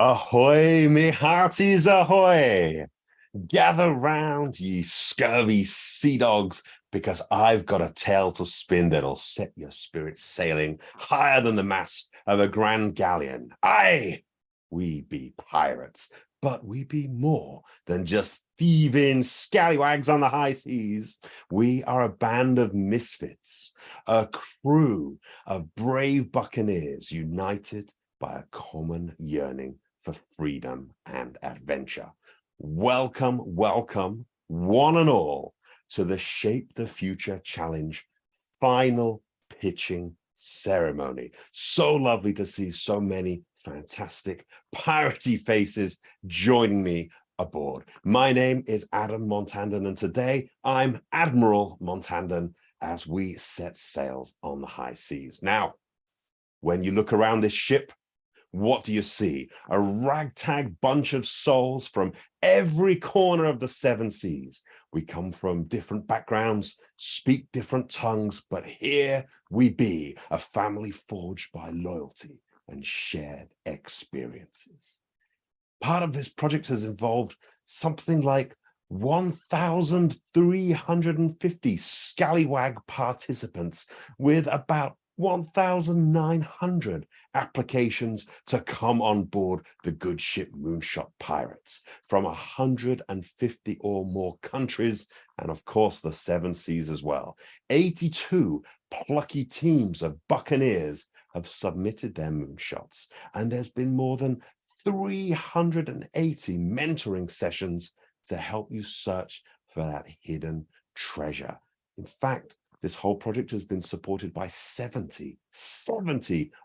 Ahoy, me hearties, ahoy! Gather round, ye scurvy sea dogs, because I've got a tale to spin that'll set your spirits sailing higher than the mast of a grand galleon. Aye, we be pirates, but we be more than just thieving scallywags on the high seas. We are a band of misfits, a crew of brave buccaneers united by a common yearning for freedom and adventure. Welcome, welcome, one and all, to the Shape the Future Challenge final pitching ceremony. So lovely to see so many fantastic piratey faces joining me aboard. My name is Adam Montandan, and today I'm Admiral Montandan as we set sails on the high seas. Now, when you look around this ship, what do you see? A ragtag bunch of souls from every corner of the seven seas. We come from different backgrounds, speak different tongues, but here we be, a family forged by loyalty and shared experiences. Part of this project has involved something like 1,350 scallywag participants with about 1,900 applications to come on board the good ship Moonshot Pirates from 150 or more countries, and of course the seven seas as well. 82 plucky teams of buccaneers have submitted their moonshots, and there's been more than 380 mentoring sessions to help you search for that hidden treasure. In fact, this whole project has been supported by 70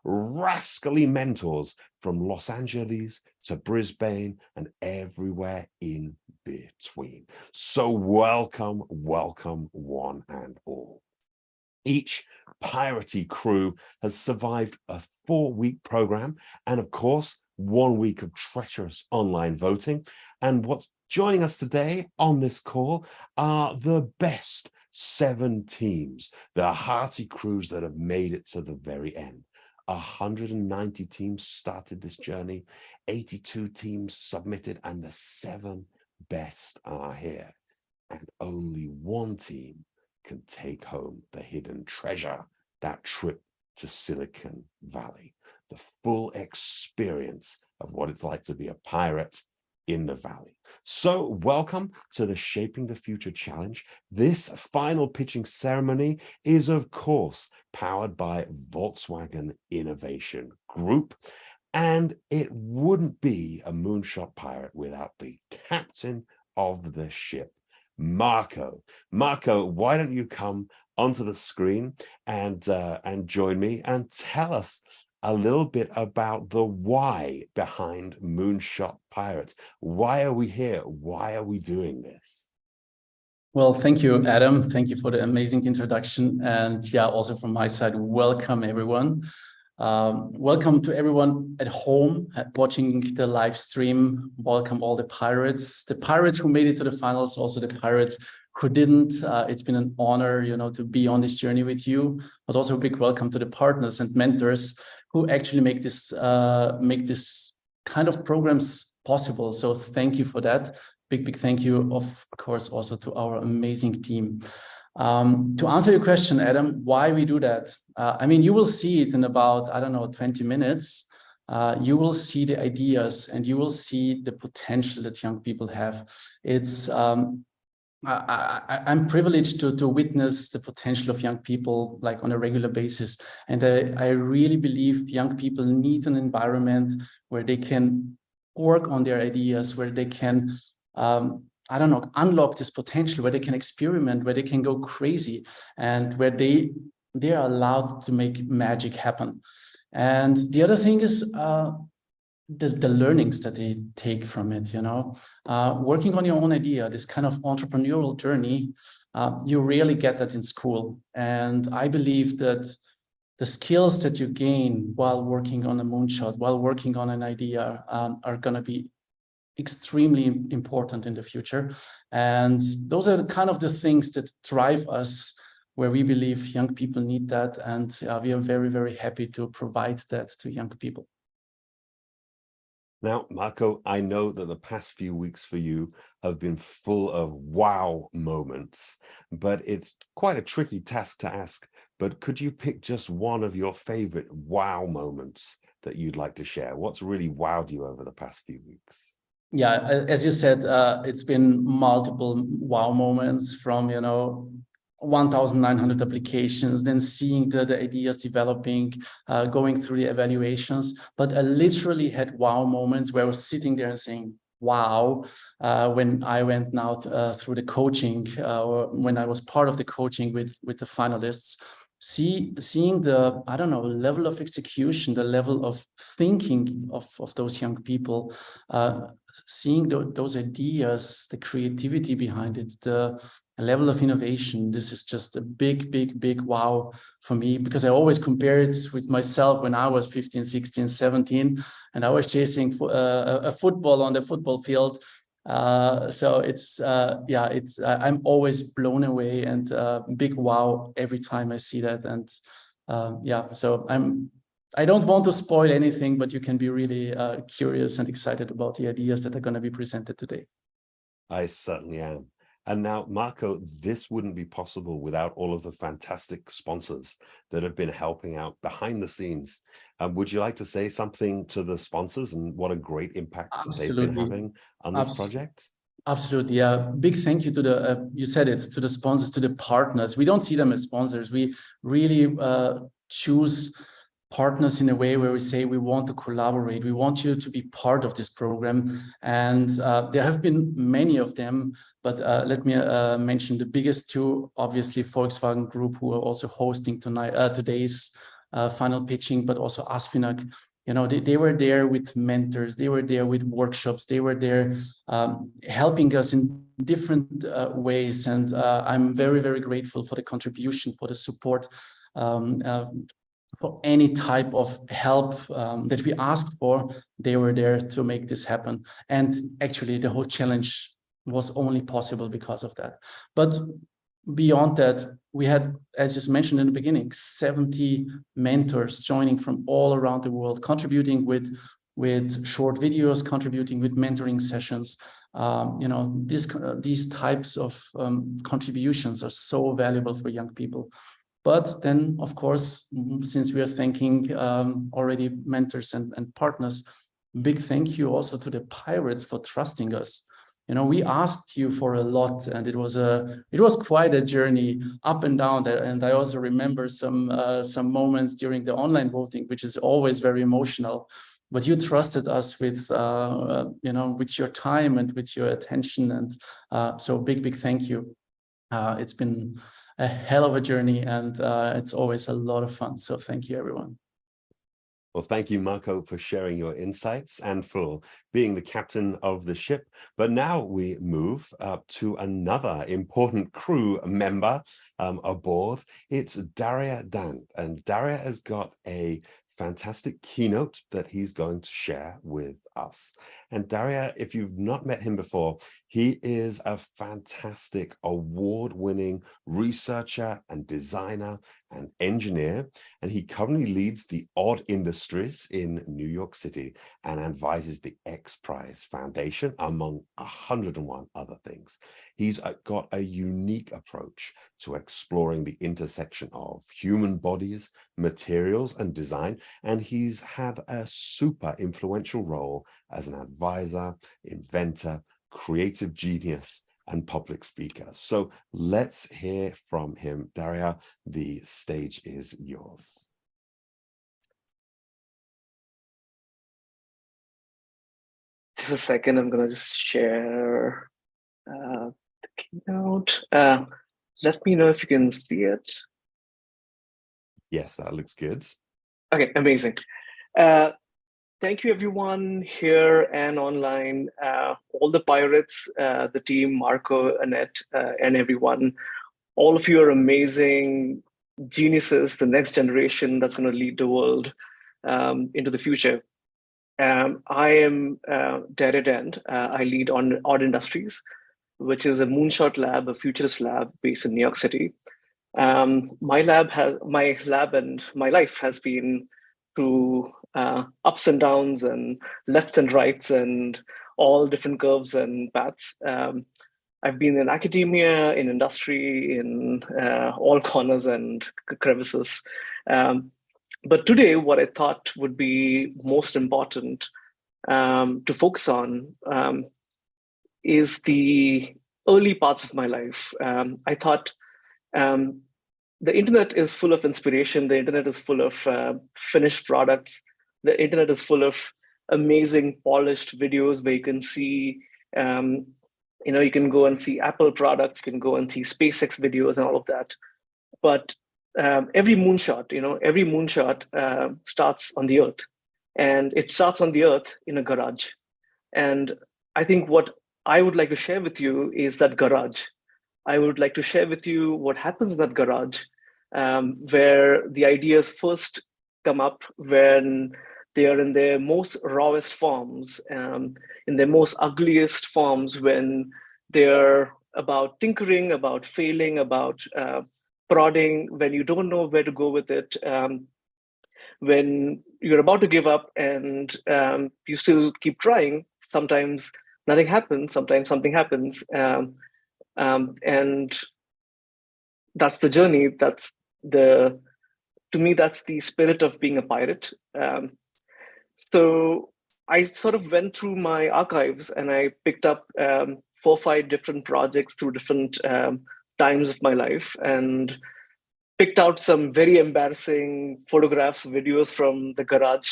rascally mentors from Los Angeles to Brisbane and everywhere in between. So welcome, welcome one and all. Each piratey crew has survived a 4-week program and, of course, 1 week of treacherous online voting. And what's joining us today on this call are the best 7 teams, the hearty crews that have made it to the very end. 190 teams started this journey, 82 teams submitted, and the 7 best are here. And only 1 team can take home the hidden treasure, that trip to Silicon Valley, the full experience of what it's like to be a pirate in the Valley. So welcome to the Shaping the Future Challenge. This final pitching ceremony is, of course, powered by Volkswagen Innovation Group, and it wouldn't be a Moonshot Pirate without the captain of the ship, Marco. Marco, why don't you come onto the screen and join me and tell us a little bit about the why behind Moonshot Pirates. Why are we here? Why are we doing this? Well, thank you, Adam. Thank you for the amazing introduction. And yeah, also from my side, welcome everyone. Welcome to everyone at home watching the live stream. Welcome all the pirates who made it to the finals, also the pirates who didn't. It's been an honor, to be on this journey with you, but also a big welcome to the partners and mentors who actually make this kind of programs possible. So thank you for that. Big thank you, of course, also to our amazing team. To answer your question, Adam, why we do that? You will see it in about, 20 minutes. You will see the ideas and you will see the potential that young people have. It's I'm privileged to witness the potential of young people like on a regular basis. And I really believe young people need an environment where they can work on their ideas, where they can, unlock this potential, where they can experiment, where they can go crazy, and where they are allowed to make magic happen. And the other thing is, the learnings that they take from it, working on your own idea, this kind of entrepreneurial journey, you rarely get that in school. And I believe that the skills that you gain while working on a moonshot, while working on an idea, are going to be extremely important in the future. And those are kind of the things that drive us, where we believe young people need that. And we are very, very happy to provide that to young people. Now, Marco, I know that the past few weeks for you have been full of wow moments, but it's quite a tricky task to ask. But could you pick just one of your favorite wow moments that you'd like to share? What's really wowed you over the past few weeks? Yeah, as you said, it's been multiple wow moments from, 1,900 applications, then seeing the ideas developing, going through the evaluations. But I literally had wow moments where I was sitting there and saying, wow, when I went now through the coaching, or when I was part of the coaching with the finalists. Seeing the, I don't know, level of execution, the level of thinking of those young people, seeing those ideas, the creativity behind it, the level of innovation. This is just a big wow for me, because I always compare it with myself when I was 15, 16, 17, and I was chasing a football on the football field. So it's I'm always blown away, and big wow every time I see that. And so I don't want to spoil anything, but you can be really curious and excited about the ideas that are going to be presented today. I certainly am. And now, Marco, this wouldn't be possible without all of the fantastic sponsors that have been helping out behind the scenes. Would you like to say something to the sponsors and what a great impact they've been having on this project? Absolutely. Yeah. Big thank you to the, you said it, to the sponsors, to the partners. We don't see them as sponsors. We really choose partners in a way where we say we want to collaborate. We want you to be part of this program. And there have been many of them, but let me mention the biggest two, obviously Volkswagen Group, who are also hosting today's final pitching, but also Aspinac. They were there with mentors, they were there with workshops, they were there helping us in different ways. And I'm very, very grateful for the contribution, for the support, for any type of help that we asked for. They were there to make this happen. And actually the whole challenge was only possible because of that. But beyond that, we had, as just mentioned in the beginning, 70 mentors joining from all around the world, contributing with short videos, contributing with mentoring sessions. These types of contributions are so valuable for young people. But then, of course, since we are thanking already mentors and partners, big thank you also to the pirates for trusting us. We asked you for a lot, and it was quite a journey up and down there. And I also remember some moments during the online voting, which is always very emotional. But you trusted us with with your time and with your attention, and so big thank you. It's been a hell of a journey, and it's always a lot of fun. So thank you, everyone. Well, thank you, Marco, for sharing your insights and for being the captain of the ship. But now we move to another important crew member aboard. It's Daria Dan, and Daria has got a fantastic keynote that he's going to share with us. And Daria, if you've not met him before, he is a fantastic award-winning researcher and designer and engineer, and he currently leads the Odd Industries in New York City and advises the X Prize Foundation, among 101 other things. He's got a unique approach to exploring the intersection of human bodies, materials, and design, and he's had a super influential role as an advisor, inventor, creative genius, and public speaker. So let's hear from him. Daria, the stage is yours. Just a second, I'm gonna just share the keynote. Let me know if you can see it. Yes, that looks good. Okay, amazing. Thank you everyone here and online, all the pirates, the team, Marco, Annette, and everyone. All of you are amazing geniuses, the next generation that's going to lead the world into the future. I am Daria Dan. I lead on Odd Industries, which is a Moonshot lab, a futurist lab based in New York City. My lab and my life has been through ups and downs and lefts and rights and all different curves and paths. I've been in academia, in industry, in all corners and crevices. But today, what I thought would be most important to focus on is the early parts of my life. I thought the internet is full of inspiration. The internet is full of finished products. The internet is full of amazing polished videos where you can see, you can go and see Apple products, you can go and see SpaceX videos and all of that. But every moonshot starts on the Earth, and it starts on the Earth in a garage. And I think what I would like to share with you is that garage. I would like to share with you what happens in that garage, where the ideas first come up when they are in their most rawest forms, in their most ugliest forms, when they're about tinkering, about failing, about prodding, when you don't know where to go with it, when you're about to give up and you still keep trying. Sometimes nothing happens, sometimes something happens. And that's the journey. To me, that's the spirit of being a pirate. So I sort of went through my archives and I picked up 4 or 5 different projects through different times of my life, and picked out some very embarrassing photographs, videos from the garage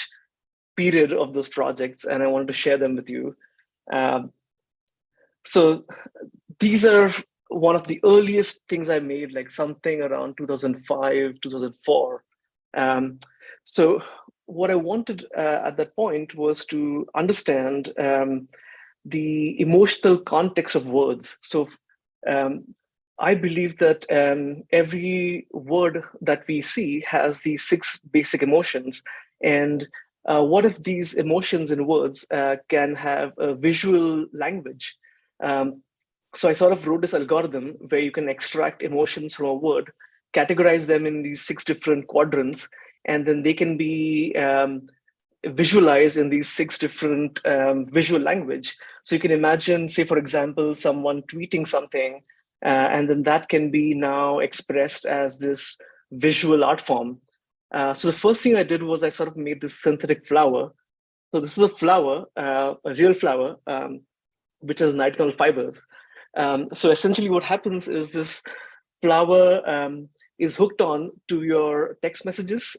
period of those projects, and I wanted to share them with you. So these are one of the earliest things I made, like something around 2005, 2004. So what I wanted at that point was to understand the emotional context of words. So I believe that every word that we see has these 6 basic emotions. And what if these emotions in words can have a visual language? So I sort of wrote this algorithm where you can extract emotions from a word, categorize them in these 6 different quadrants, and then they can be visualized in these 6 different visual language. So you can imagine, say, for example, someone tweeting something, and then that can be now expressed as this visual art form. So the first thing I did was I sort of made this synthetic flower. So this is a flower, a real flower, which has nitinol fibers. So essentially what happens is this flower is hooked on to your text messages.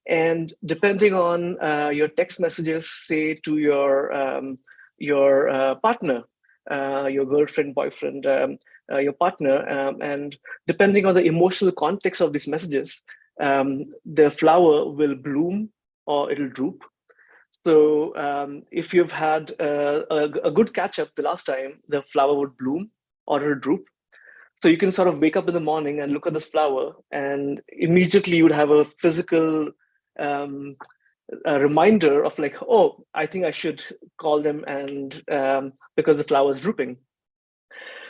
And depending on your text messages, say to your partner, your girlfriend, boyfriend, your partner, and depending on the emotional context of these messages, the flower will bloom or it'll droop. So if you've had a good catch up the last time, the flower would bloom or it'll droop. So you can sort of wake up in the morning and look at this flower, and immediately you would have a physical a reminder of like, oh, I think I should call them, and because the flower is drooping.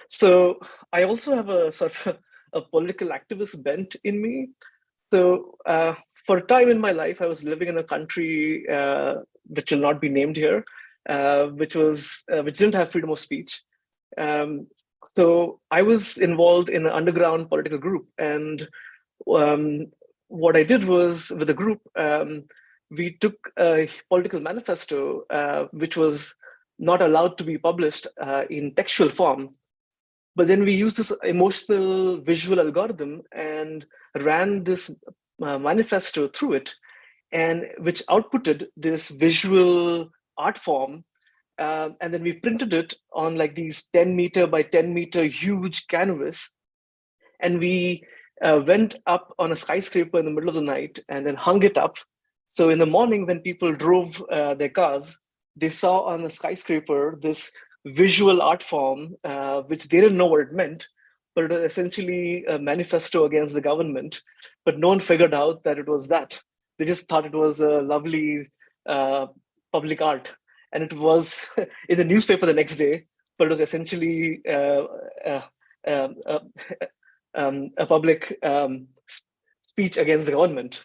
So I also have a sort of a political activist bent in me. So for a time in my life, I was living in a country which will not be named here, which didn't have freedom of speech. So I was involved in an underground political group, and what I did was, with the group, we took a political manifesto, which was not allowed to be published in textual form. But then we used this emotional visual algorithm and ran this manifesto through it, and which outputted this visual art form. And then we printed it on like these 10 meter by 10 meter huge canvas. And we went up on a skyscraper in the middle of the night and then hung it up. So in the morning, when people drove their cars, they saw on the skyscraper this visual art form, which they didn't know what it meant, but it was essentially a manifesto against the government. But no one figured out that it was that. They just thought it was a lovely public art. And it was in the newspaper the next day, but it was essentially a public speech against the government.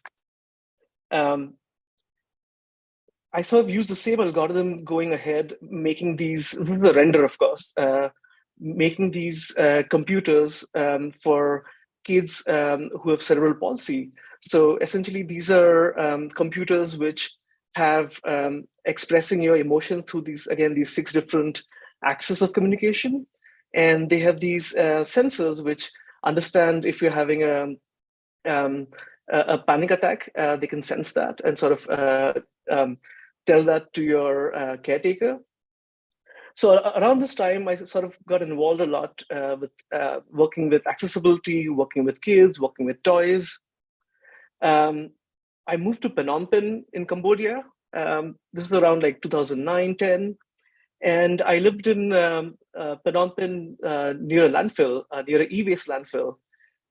I sort of used the same algorithm going ahead, making these, this is the render, of course, making these computers for kids who have cerebral palsy. So essentially, these are computers which have expressing your emotion through these, again, these 6 different axes of communication. And they have these sensors which understand if you're having a panic attack, they can sense that and sort of tell that to your caretaker. So around this time, I sort of got involved a lot with working with accessibility, working with kids, working with toys. I moved to Phnom Penh in Cambodia. This is around like 2009, 10. And I lived in Phnom Penh near a landfill, near an e-waste landfill.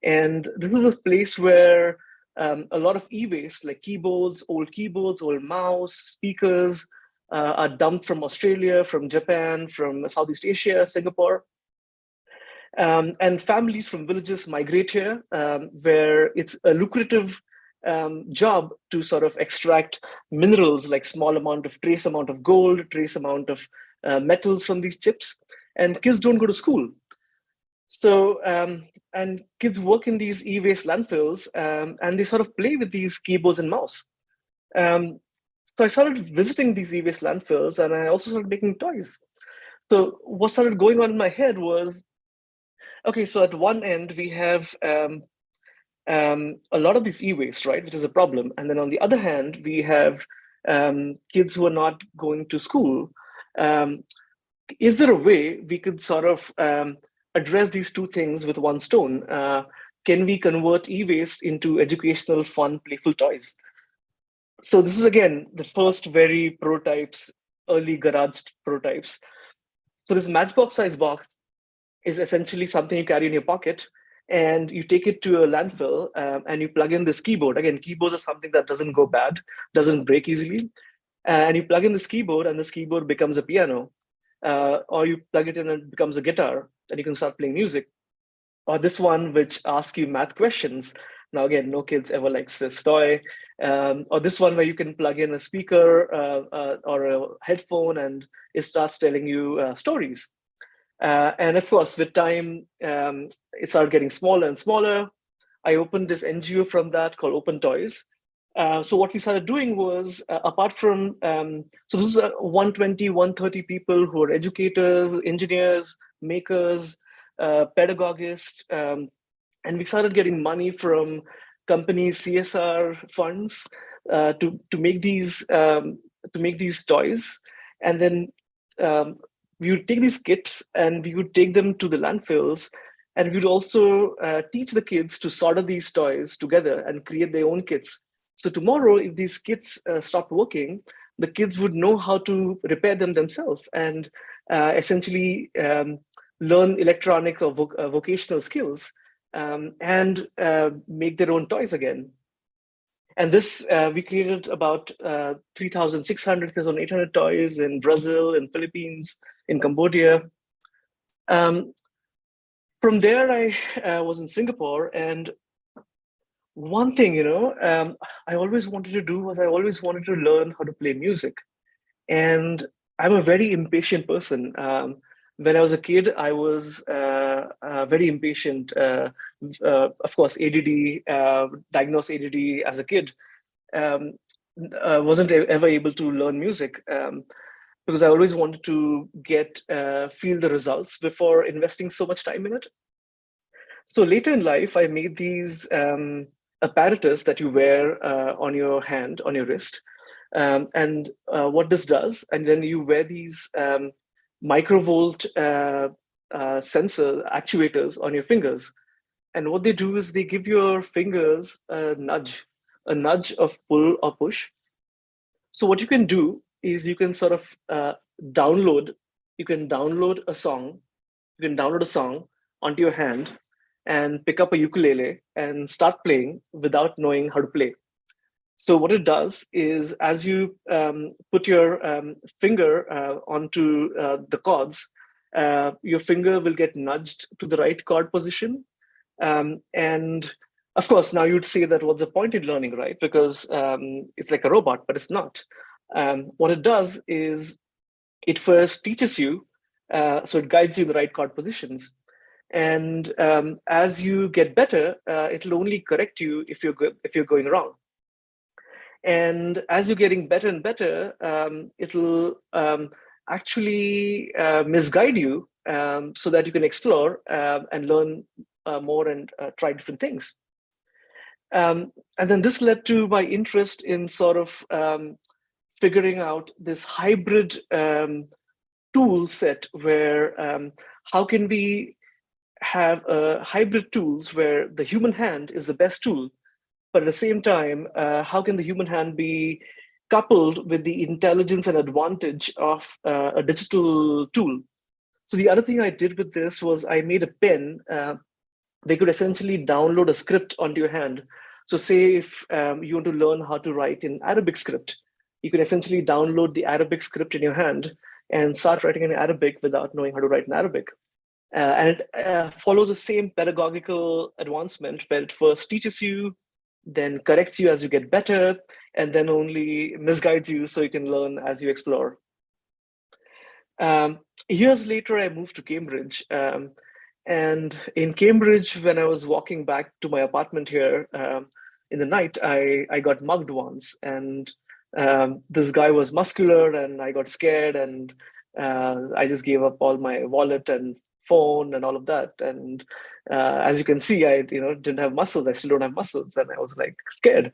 And this is a place where a lot of e-waste, like keyboards, old mouse, speakers, are dumped from Australia, from Japan, from Southeast Asia, Singapore. And families from villages migrate here, where it's a lucrative job to sort of extract minerals like trace amount of gold, trace amount of metals from these chips. And kids don't go to school. So, and kids work in these e-waste landfills, and they sort of play with these keyboards and mouse. So I started visiting these e-waste landfills, and I also started making toys. So what started going on in my head was, okay, so at one end we have a lot of these e-waste, right, which is a problem. And then on the other hand, we have kids who are not going to school. Is there a way we could sort of address these two things with one stone? Can we convert e-waste into educational, fun, playful toys? So this is, again, the first very prototypes, early garage prototypes. So this matchbox size box is essentially something you carry in your pocket, and you take it to a landfill and you plug in this keyboard. Again, keyboards are something that doesn't go bad, doesn't break easily. And you plug in this keyboard, and this keyboard becomes a piano. Or you plug it in and it becomes a guitar, and you can start playing music. Or this one, which asks you math questions. Now, again, no kids ever likes this toy. Or this one where you can plug in a speaker or a headphone, and it starts telling you stories. And of course, with time, it started getting smaller and smaller. I opened this NGO from that called Open Toys. So what we started doing was, apart from, so this is 120, 130 people who are educators, engineers, makers, pedagogists, and we started getting money from companies, CSR funds, to make these toys. And then we would take these kits and we would take them to the landfills, and we would also teach the kids to solder these toys together and create their own kits. So tomorrow, if these kits stopped working, the kids would know how to repair them themselves and essentially learn electronic or vocational skills and make their own toys again. And this, we created about 3,600, 3,800 toys in Brazil, in Philippines, in Cambodia. From there, I was in Singapore, and one thing, I always wanted to do was I always wanted to learn how to play music. And I'm a very impatient person. When I was a kid, I was very impatient. Of course, ADD, diagnosed ADD as a kid. Wasn't ever able to learn music because I always wanted to feel the results before investing so much time in it. So later in life, I made these apparatus that you wear on your hand, on your wrist. And what this does, and then you wear these microvolt sensor actuators on your fingers. And what they do is they give your fingers a nudge of pull or push. So what you can do is you can sort of download a song onto your hand and pick up a ukulele and start playing without knowing how to play. So what it does is, as you put your finger onto the chords, your finger will get nudged to the right chord position. And of course, now you'd say that what's the point in learning, right? Because it's like a robot, but it's not. What it does is it first teaches you, so it guides you in the right chord positions. And as you get better, it'll only correct you if you're going wrong. And as you're getting better and better, it'll actually misguide you so that you can explore and learn more and try different things. And then this led to my interest in sort of figuring out this hybrid tool set where how can we have hybrid tools where the human hand is the best tool, but at the same time, how can the human hand be coupled with the intelligence and advantage of a digital tool? So the other thing I did with this was I made a pen. They could essentially download a script onto your hand. So say if you want to learn how to write in Arabic script, you can essentially download the Arabic script in your hand and start writing in Arabic without knowing how to write in Arabic. And it follows the same pedagogical advancement where it first teaches you, then corrects you as you get better, and then only misguides you so you can learn as you explore. Years later, I moved to Cambridge. And in Cambridge, when I was walking back to my apartment here in the night, I got mugged once. And this guy was muscular and I got scared and I just gave up all my wallet and phone and all of that. And as you can see, I didn't have muscles. I still don't have muscles. And I was like scared.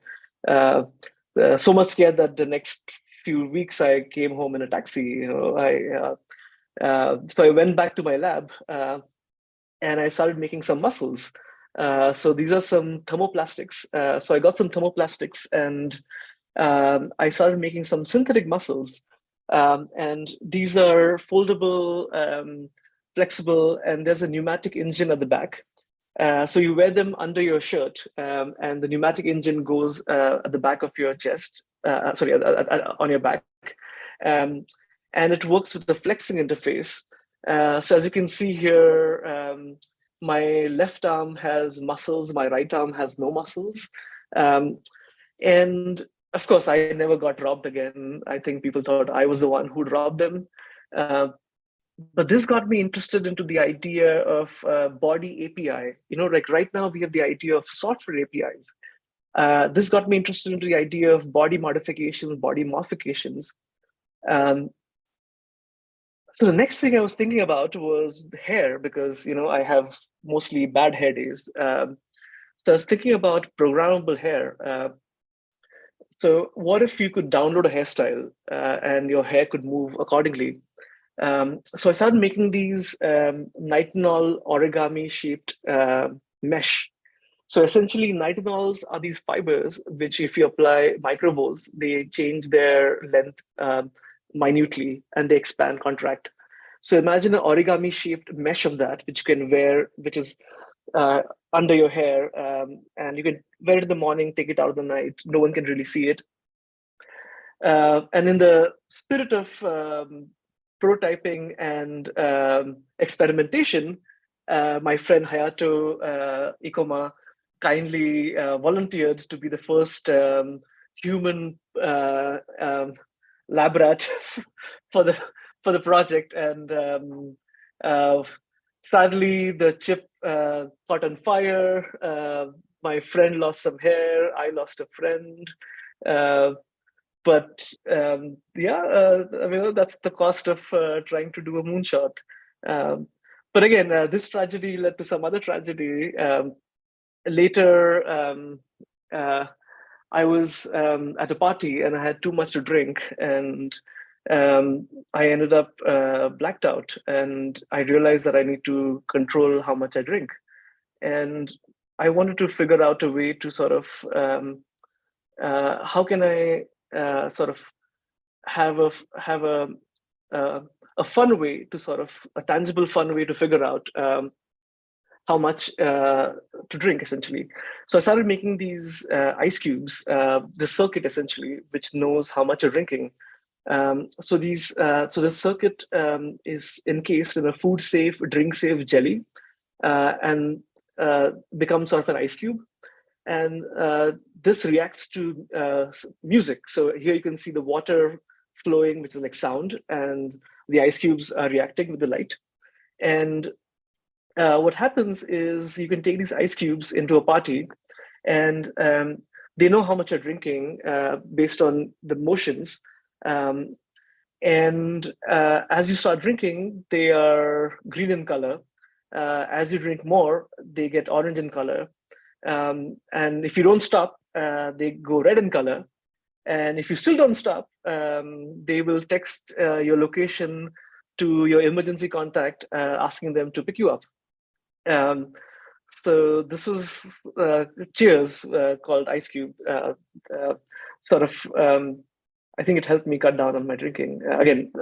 So much scared that the next few weeks I came home in a taxi. So I went back to my lab and I started making some muscles. So these are some thermoplastics. So I got some thermoplastics and I started making some synthetic muscles. And these are foldable, flexible, and there's a pneumatic engine at the back. So you wear them under your shirt, and the pneumatic engine goes at the back of your chest, on your back. And it works with the flexing interface. So as you can see here, my left arm has muscles, my right arm has no muscles. And of course, I never got robbed again. I think people thought I was the one who'd robbed them. But this got me interested into the idea of body API. Like right now we have the idea of software APIs. This got me interested into the idea of body modifications, body morphications. So the next thing I was thinking about was the hair, because I have mostly bad hair days. So I was thinking about programmable hair. So what if you could download a hairstyle and your hair could move accordingly? So I started making these nitinol origami shaped mesh. So essentially nitinols are these fibers, which if you apply microvolts, they change their length minutely and they expand, contract. So imagine an origami shaped mesh of that, which you can wear, which is under your hair, and you can wear it in the morning, take it out of the night. No one can really see it. And in the spirit of prototyping and experimentation, my friend Hayato Ikoma kindly volunteered to be the first human lab rat for the project. And sadly, the chip caught on fire. My friend lost some hair. I lost a friend. But that's the cost of trying to do a moonshot. But again, this tragedy led to some other tragedy. Later, I was at a party and I had too much to drink, and I ended up blacked out. And I realized that I need to control how much I drink. And I wanted to figure out a way to sort of how can I sort of have a fun way to sort of a tangible fun way to figure out how much to drink, essentially. So I started making these ice cubes, the circuit essentially, which knows how much you're drinking. So the circuit is encased in a food safe, drink safe jelly, and becomes sort of an ice cube. And this reacts to music. So here you can see the water flowing, which is like sound, and the ice cubes are reacting with the light. And what happens is you can take these ice cubes into a party, and they know how much you're drinking based on the motions. And as you start drinking, they are green in color. As you drink more, they get orange in color. And if you don't stop, they go red in color. And if you still don't stop, they will text your location to your emergency contact, asking them to pick you up. So this was Cheers, called Ice Cube. Sort of, I think it helped me cut down on my drinking. Again,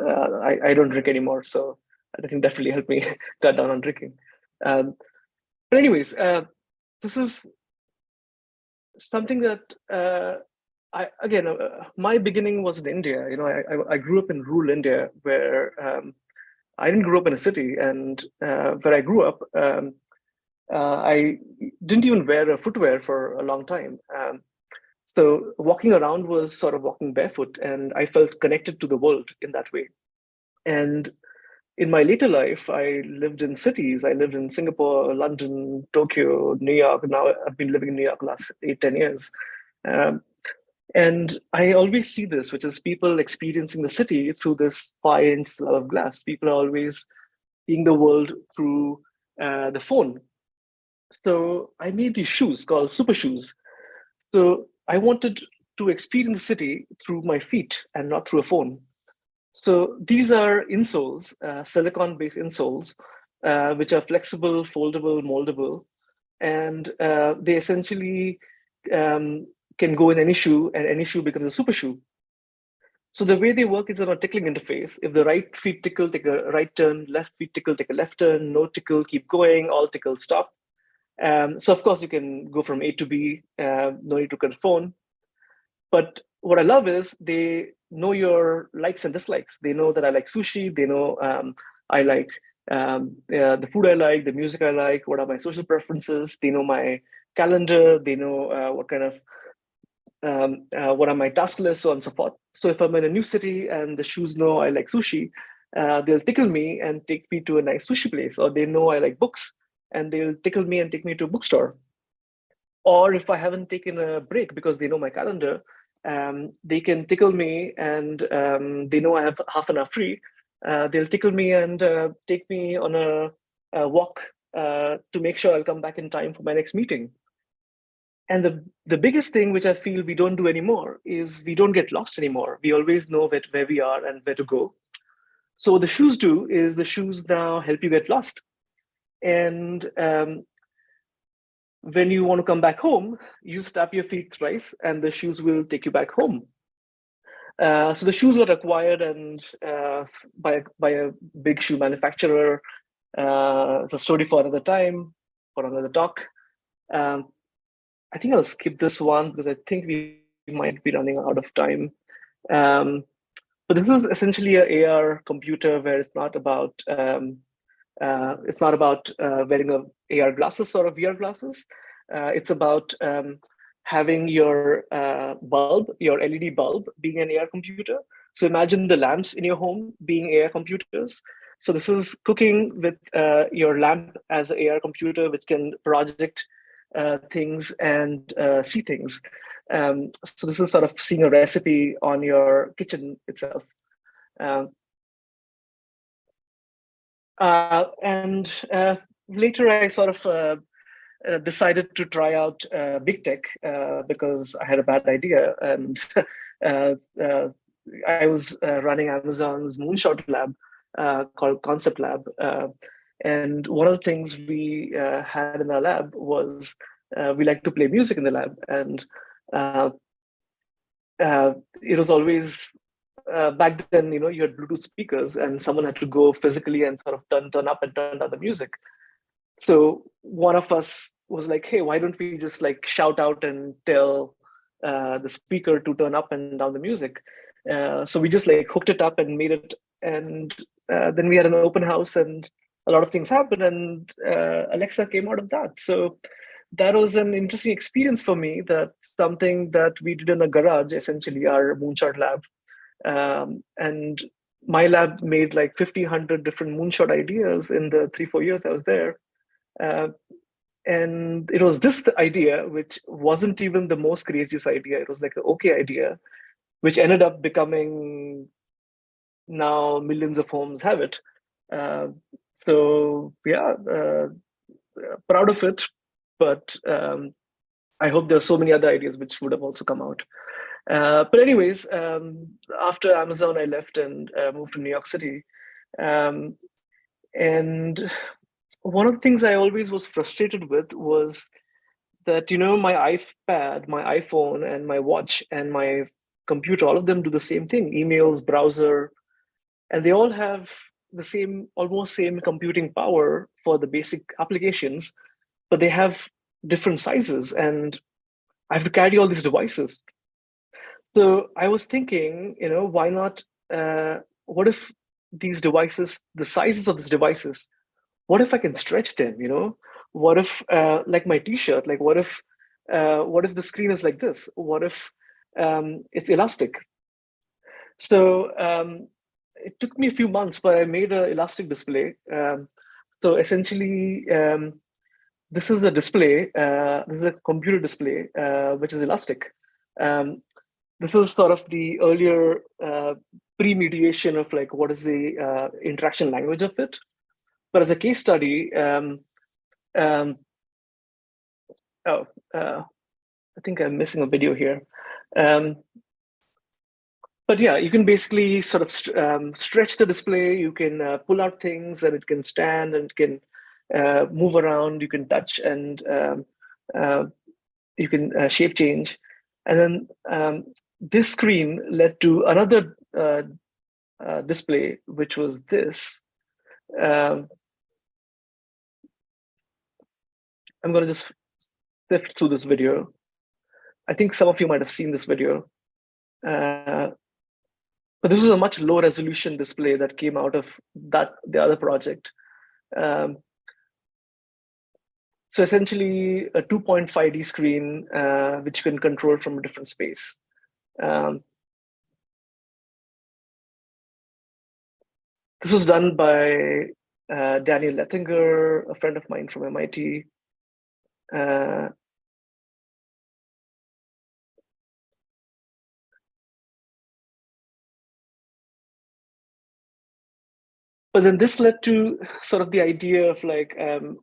I don't drink anymore, so I think definitely helped me cut down on drinking. But anyways, this is something that my beginning was in India. You know, I grew up in rural India, where I didn't grow up in a city, and where I grew up, I didn't even wear a footwear for a long time. So walking around was sort of walking barefoot, and I felt connected to the world in that way. And in my later life, I lived in cities. I lived in Singapore, London, Tokyo, New York. Now I've been living in New York the last 8-10 years. And I always see this, which is people experiencing the city through this 5-inch slab of glass. People are always seeing the world through the phone. So I made these shoes called super shoes. So I wanted to experience the city through my feet and not through a phone. So these are insoles, silicon-based insoles, which are flexible, foldable, moldable, and they essentially can go in any shoe, and any shoe becomes a super shoe. So the way they work is on a tickling interface. If the right feet tickle, take a right turn, left feet tickle, take a left turn, no tickle, keep going, all tickle, stop. So of course you can go from A to B, no need to cut a phone. But what I love is they know your likes and dislikes. They know that I like sushi. They know I like the food I like, the music I like, what are my social preferences. They know my calendar. They know what kind of, what are my task lists, so on and so forth. So if I'm in a new city and the shoes know I like sushi, they'll tickle me and take me to a nice sushi place. Or they know I like books, and they'll tickle me and take me to a bookstore. Or if I haven't taken a break because they know my calendar, they can tickle me, and they know I have half an hour free. They'll tickle me and take me on a walk to make sure I'll come back in time for my next meeting. And the biggest thing, which I feel we don't do anymore, is we don't get lost anymore. We always know where we are and where to go. So what the shoes do is the shoes now help you get lost. And when you want to come back home, you tap your feet thrice, and the shoes will take you back home. So the shoes got acquired and by a big shoe manufacturer. It's a story for another time, for another talk. I think I'll skip this one because I think we might be running out of time. But this is essentially an AR computer where it's not about wearing AR glasses or VR glasses. It's about having your bulb, your LED bulb, being an AR computer. So imagine the lamps in your home being AR computers. So this is cooking with your lamp as an AR computer, which can project things and see things. So this is sort of seeing a recipe on your kitchen itself. And later I sort of decided to try out big tech because I had a bad idea. And I was running Amazon's Moonshot lab called Concept Lab. And one of the things we had in our lab was we like to play music in the lab. And it was always back then, you had Bluetooth speakers, and someone had to go physically and sort of turn up and turn down the music. So one of us was like, hey, why don't we just like shout out and tell the speaker to turn up and down the music? So we just like hooked it up and made it. And then we had an open house and a lot of things happened, and Alexa came out of that. So that was an interesting experience for me. That's something that we did in a garage, essentially our Moonshot lab. And my lab made like 50, 100 different moonshot ideas in the 3-4 years I was there. And it was this idea, which wasn't even the most craziest idea. It was like an okay idea, which ended up becoming, now millions of homes have it. So yeah, proud of it. But I hope there are so many other ideas which would have also come out. But anyways, after Amazon, I left and moved to New York City. And one of the things I always was frustrated with was that, my iPad, my iPhone, and my watch and my computer, all of them do the same thing: emails, browser, and they all have the same, almost same computing power for the basic applications, but they have different sizes, and I have to carry all these devices. So I was thinking, why not? What if these devices, the sizes of these devices, what if I can stretch them? What if, like my T-shirt, like what if the screen is like this? What if it's elastic? So it took me a few months, but I made an elastic display. So essentially, this is a display. This is a computer display, which is elastic. This is sort of the earlier pre-mediation of like what is the interaction language of it. But as a case study, I think I'm missing a video here. But yeah, you can basically sort of stretch the display. You can pull out things, and it can stand and it can move around. You can touch, and you can shape change. And then this screen led to another display, which was this. I'm going to just sift through this video. I think some of you might have seen this video. But this was a much low resolution display that came out of the other project. So essentially a 2.5D screen, which you can control from a different space. This was done by Daniel Lettinger, a friend of mine from MIT. But then this led to sort of the idea of like,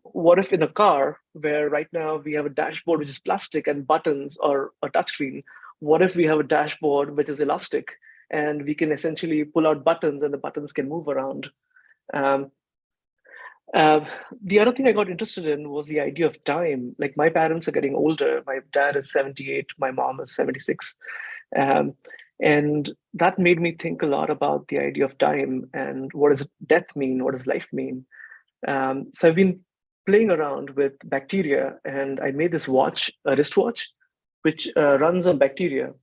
what if in a car where right now we have a dashboard which is plastic and buttons or a touchscreen, what if we have a dashboard which is elastic and we can essentially pull out buttons and the buttons can move around? The other thing I got interested in was the idea of time. Like my parents are getting older. My dad is 78, my mom is 76. And that made me think a lot about the idea of time and what does death mean? What does life mean? So I've been playing around with bacteria, and I made this watch, a wristwatch, which runs on bacteria.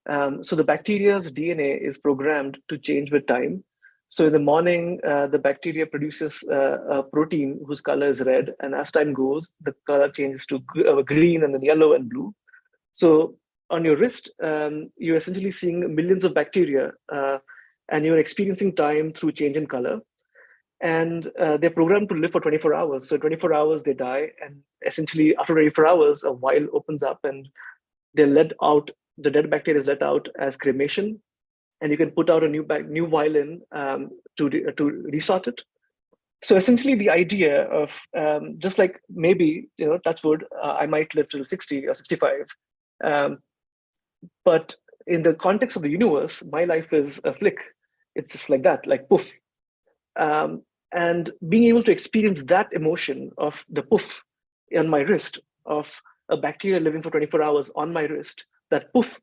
So the bacteria's DNA is programmed to change with time. So in the morning, the bacteria produces a protein whose color is red. And as time goes, the color changes to green and then yellow and blue. So on your wrist, you're essentially seeing millions of bacteria, and you're experiencing time through change in color. And they're programmed to live for 24 hours. So 24 hours, they die. And essentially, after 24 hours, a vial opens up and they're let out. The dead bacteria is let out as cremation. And you can put out a new vial in to resort it. So essentially, the idea of just like maybe, touch wood, I might live till 60 or 65. But in the context of the universe, my life is a flick. It's just like that, like poof. And being able to experience that emotion of the poof on my wrist, of a bacteria living for 24 hours on my wrist, that poof,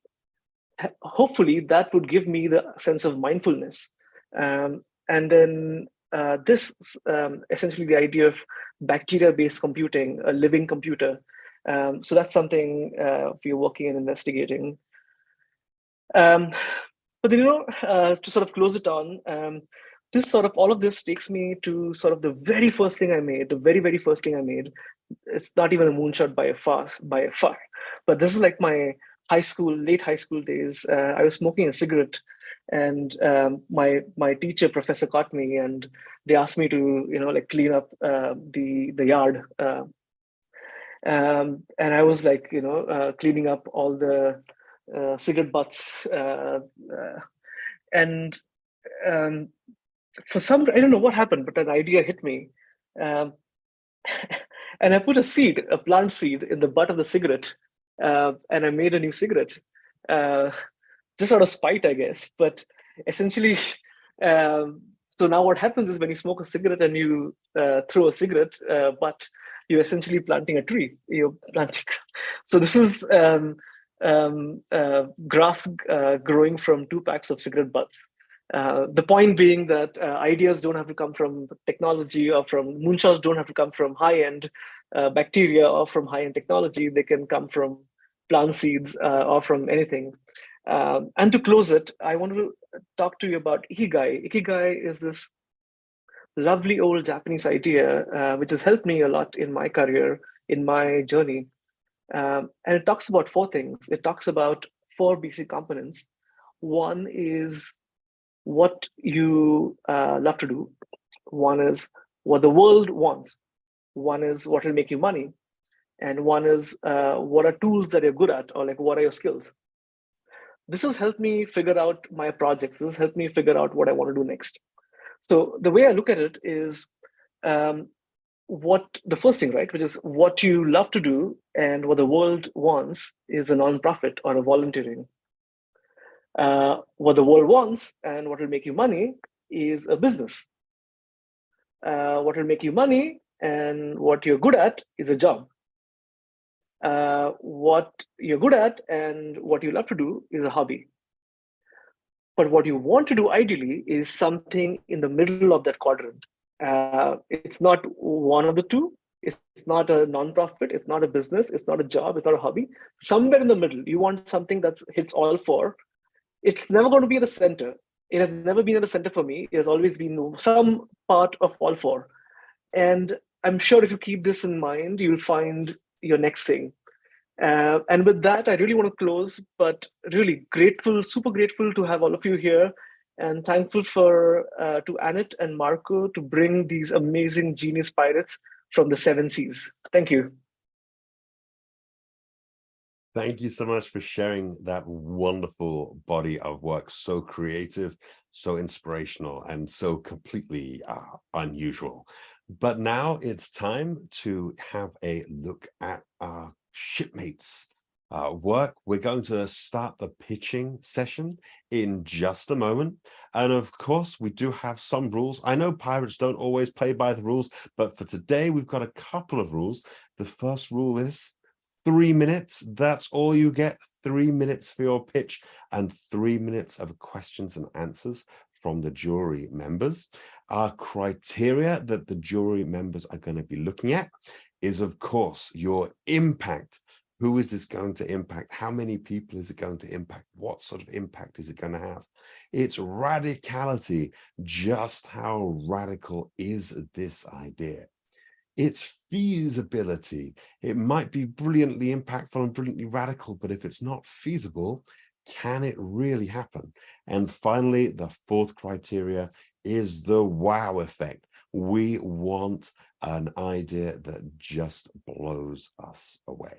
hopefully that would give me the sense of mindfulness. And then this, essentially the idea of bacteria-based computing, a living computer. So that's something we're working and investigating. But then, to sort of close it on, all of this takes me to sort of the very first thing I made, the very, very first thing I made. It's not even a moonshot by a far, but this is like my late high school days. I was smoking a cigarette And my teacher, professor, caught me, and they asked me to, like clean up the yard. And I was like, cleaning up all the cigarette butts, and for some, I don't know what happened, but an idea hit me. Um, and I put a plant seed in the butt of the cigarette, and I made a new cigarette, uh, just out of spite, I guess. But essentially, so now what happens is when you smoke a cigarette and you throw a cigarette, but you're essentially planting a tree. You're planting. So this is grass growing from 2 packs of cigarette butts. The point being that ideas don't have to come from technology or from moonshots, don't have to come from high-end bacteria or from high-end technology. They can come from plant seeds or from anything. And to close it, I want to talk to you about Ikigai. Ikigai is this lovely old Japanese idea, which has helped me a lot in my career, in my journey. And it talks about 4 things. It talks about 4 basic components. One is what you love to do. One is what the world wants. One is what will make you money. And one is what are tools that you're good at, or like what are your skills. This has helped me figure out my projects. This has helped me figure out what I want to do next. So the way I look at it is what the first thing, right, which is what you love to do and what the world wants is a nonprofit or a volunteering. What the world wants and what will make you money is a business. What will make you money and what you're good at is a job. What you're good at and what you love to do is a hobby. But what you want to do ideally is something in the middle of that quadrant. It's not one of the two. It's not a nonprofit. It's not a business. It's not a job. It's not a hobby. Somewhere in the middle, you want something that hits all 4. It's never going to be at the center. It has never been at the center for me. It has always been some part of all 4. And I'm sure if you keep this in mind, you'll find your next thing. And with that, I really want to close, but really grateful, super grateful to have all of you here, and thankful to Annette and Marco to bring these amazing genius pirates from the 7 seas. Thank you. Thank you so much for sharing that wonderful body of work, so creative, so inspirational, and so completely unusual. But now it's time to have a look at our shipmates' work. We're going to start the pitching session in just a moment. And of course, we do have some rules. I know pirates don't always play by the rules, but for today, we've got a couple of rules. The first rule is 3 minutes. That's all you get. 3 minutes for your pitch and 3 minutes of questions and answers from the jury members. Our criteria that the jury members are going to be looking at is, of course, your impact. Who is this going to impact? How many people is it going to impact? What sort of impact is it going to have? Its radicality. Just how radical is this idea? Its feasibility. It might be brilliantly impactful and brilliantly radical, but if it's not feasible, can it really happen? And finally, the 4th criteria is the wow effect. We want an idea that just blows us away.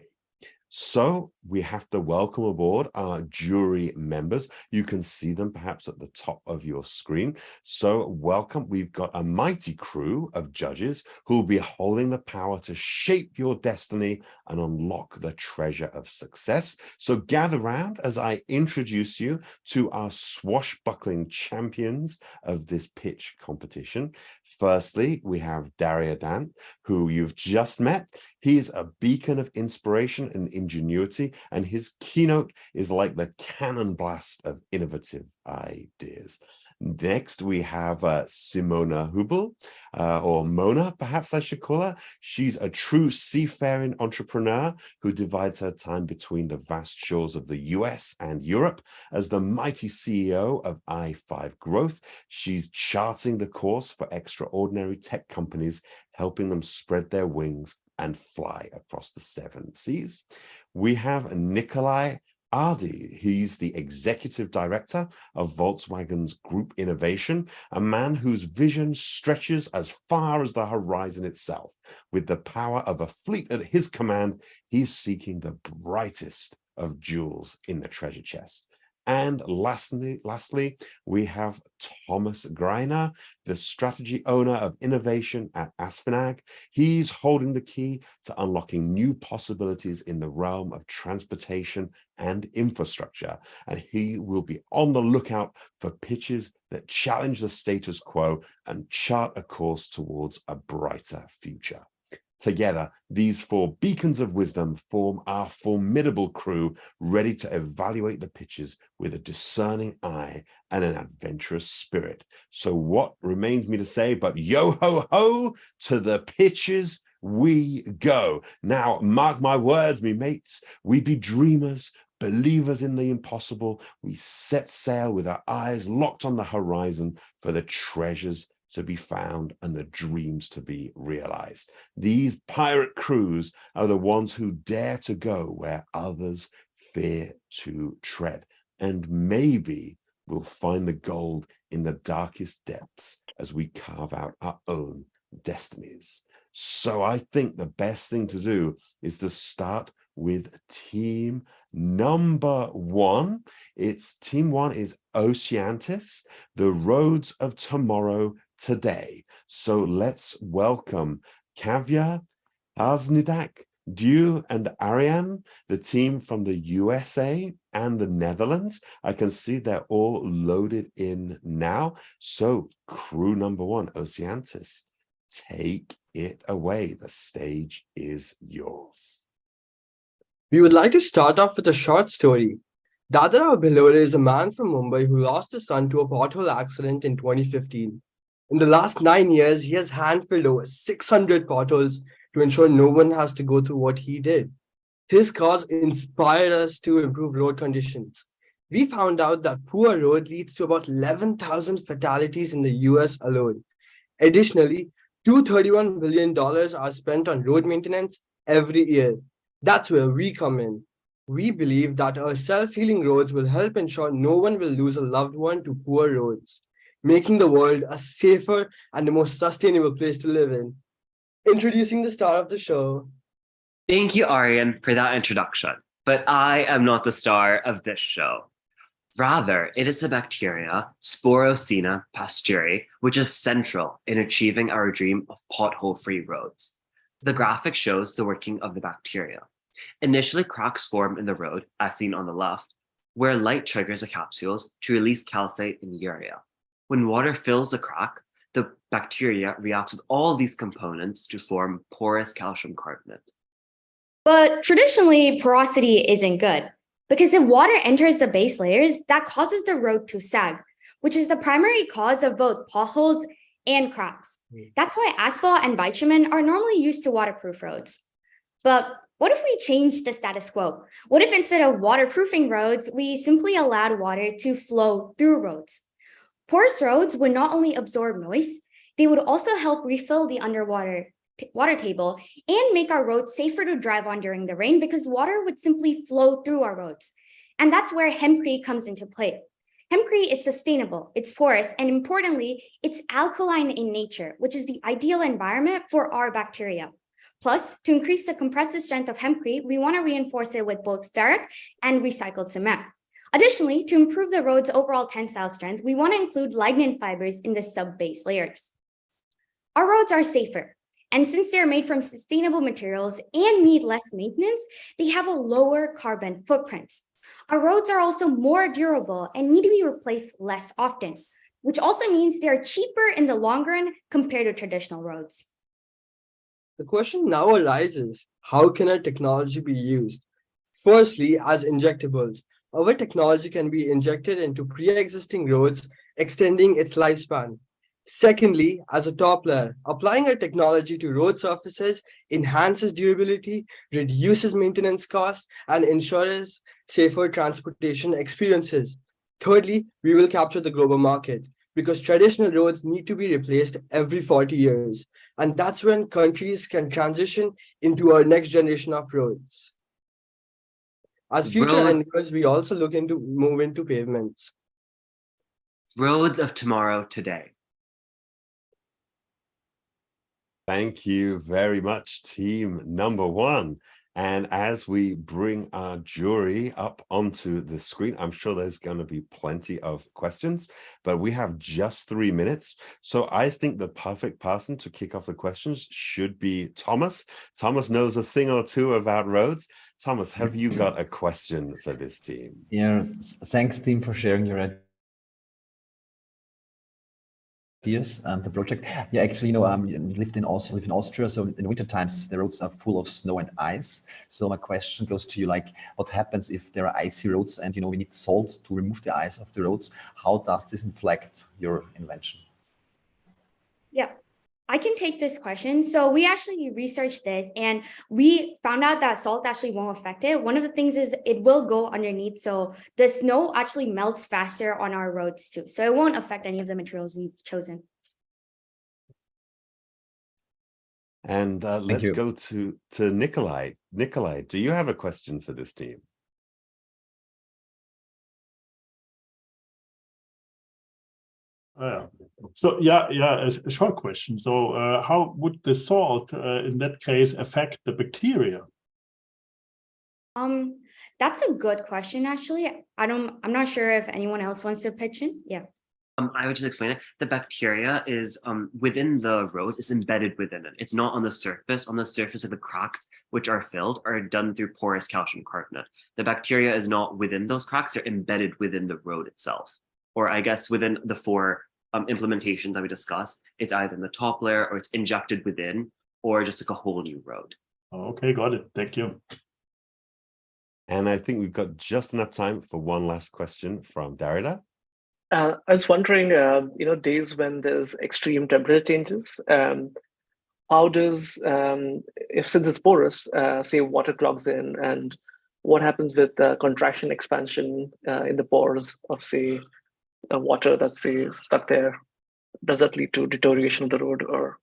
So we have to welcome aboard our jury members. You can see them perhaps at the top of your screen. So welcome. We've got a mighty crew of judges who will be holding the power to shape your destiny and unlock the treasure of success. So gather round as I introduce you to our swashbuckling champions of this pitch competition. Firstly, we have Daria Dan, who you've just met. He is a beacon of inspiration and ingenuity, and his keynote is like the cannon blast of innovative ideas. Next, we have Simona Hubel, or Mona, perhaps I should call her. She's a true seafaring entrepreneur who divides her time between the vast shores of the US and Europe. As the mighty CEO of I5 Growth, she's charting the course for extraordinary tech companies, helping them spread their wings and fly across the 7 seas. We have Nikolai Adi, he's the executive director of Volkswagen's Group Innovation, a man whose vision stretches as far as the horizon itself. With the power of a fleet at his command, he's seeking the brightest of jewels in the treasure chest. And lastly, we have Thomas Greiner, the strategy owner of innovation at Asfinag. He's holding the key to unlocking new possibilities in the realm of transportation and infrastructure. And he will be on the lookout for pitches that challenge the status quo and chart a course towards a brighter future. Together, these four beacons of wisdom form our formidable crew, ready to evaluate the pitches with a discerning eye and an adventurous spirit. So what remains me to say but yo ho ho, to the pitches we go. Now, mark my words, me mates, we be dreamers, believers in the impossible. We set sail with our eyes locked on the horizon for the treasures to be found and the dreams to be realized. These pirate crews are the ones who dare to go where others fear to tread. And maybe we'll find the gold in the darkest depths as we carve out our own destinies. So I think the best thing to do is to start with team number one. Team one is Oceanis, the roads of tomorrow today. So let's welcome Kavya, Hasnidak, Dew, and Ariane, the team from the USA and the Netherlands. I can see they're all loaded in now. So crew number one, Oceanis, take it away. The stage is yours. We would like to start off with a short story. Daria Dan is a man from Mumbai who lost his son to a pothole accident in 2015. In the last 9 years, he has hand-filled over 600 potholes to ensure no one has to go through what he did. His cause inspired us to improve road conditions. We found out that poor road leads to about 11,000 fatalities in the US alone. Additionally, $231 billion are spent on road maintenance every year. That's where we come in. We believe that our self-healing roads will help ensure no one will lose a loved one to poor roads, making the world a safer and a more sustainable place to live in. Introducing the star of the show. Thank you, Aryan, for that introduction. But I am not the star of this show. Rather, it is the bacteria, Sporosina pasteurii, which is central in achieving our dream of pothole-free roads. The graphic shows the working of the bacteria. Initially, cracks form in the road, as seen on the left, where light triggers the capsules to release calcite and urea. When water fills the crack, the bacteria reacts with all these components to form porous calcium carbonate. But traditionally, porosity isn't good, because if water enters the base layers, that causes the road to sag, which is the primary cause of both potholes and cracks. That's why asphalt and bitumen are normally used to waterproof roads. But what if we change the status quo? What if instead of waterproofing roads, we simply allowed water to flow through roads? Porous roads would not only absorb noise, they would also help refill the underwater water table and make our roads safer to drive on during the rain because water would simply flow through our roads. And that's where hempcrete comes into play. Hempcrete is sustainable, it's porous, and importantly, it's alkaline in nature, which is the ideal environment for our bacteria. Plus, to increase the compressive strength of hempcrete, we want to reinforce it with both ferric and recycled cement. Additionally, to improve the road's overall tensile strength, we want to include lignin fibers in the sub-base layers. Our roads are safer, and since they're made from sustainable materials and need less maintenance, they have a lower carbon footprint. Our roads are also more durable and need to be replaced less often, which also means they're cheaper in the long run compared to traditional roads. The question now arises, how can our technology be used? Firstly, as injectables, our technology can be injected into pre-existing roads, extending its lifespan. Secondly, as a top layer, applying our technology to road surfaces enhances durability, reduces maintenance costs, and ensures safer transportation experiences. Thirdly, we will capture the global market because traditional roads need to be replaced every 40 years. And that's when countries can transition into our next generation of roads. As future Road- endeavors, we also look into move into pavements. Roads of tomorrow today. Thank you very much, team number one. And as we bring our jury up onto the screen, I'm sure there's going to be plenty of questions, but we have just 3 minutes. So I think the perfect person to kick off the questions should be Thomas. Thomas knows a thing or two about roads. Thomas, have you got a question for this team? Yeah, thanks, team, for sharing your ideas and the project. Yeah, actually, live in Austria, so in winter times the roads are full of snow and ice. So my question goes to you, like, what happens if there are icy roads and we need salt to remove the ice of the roads? How does this inflect your invention? Yeah, I can take this question. So we actually researched this and we found out that salt actually won't affect it. One of the things is it will go underneath. So the snow actually melts faster on our roads too. So it won't affect any of the materials we've chosen. And let's go to Nikolai. Nikolai, do you have a question for this team? So a short question. So how would the salt in that case affect the bacteria? That's a good question, actually. I'm not sure if anyone else wants to pitch in. Yeah. I would just explain it. The bacteria is within the road, is embedded within it. It's not on the surface. On the surface of the cracks, which are filled, are done through porous calcium carbonate. The bacteria is not within those cracks. They're embedded within the road itself. Or I guess within the 4 implementations that we discussed, it's either in the top layer or it's injected within, or just like a whole new road. Okay, got it. Thank you. And I think we've got just enough time for one last question from Daria. I was wondering, days when there's extreme temperature changes, how does, since it's porous, say water clogs in, and what happens with contraction expansion in the pores of, say, water that's, say, stuck there? Does that lead to deterioration of the road or?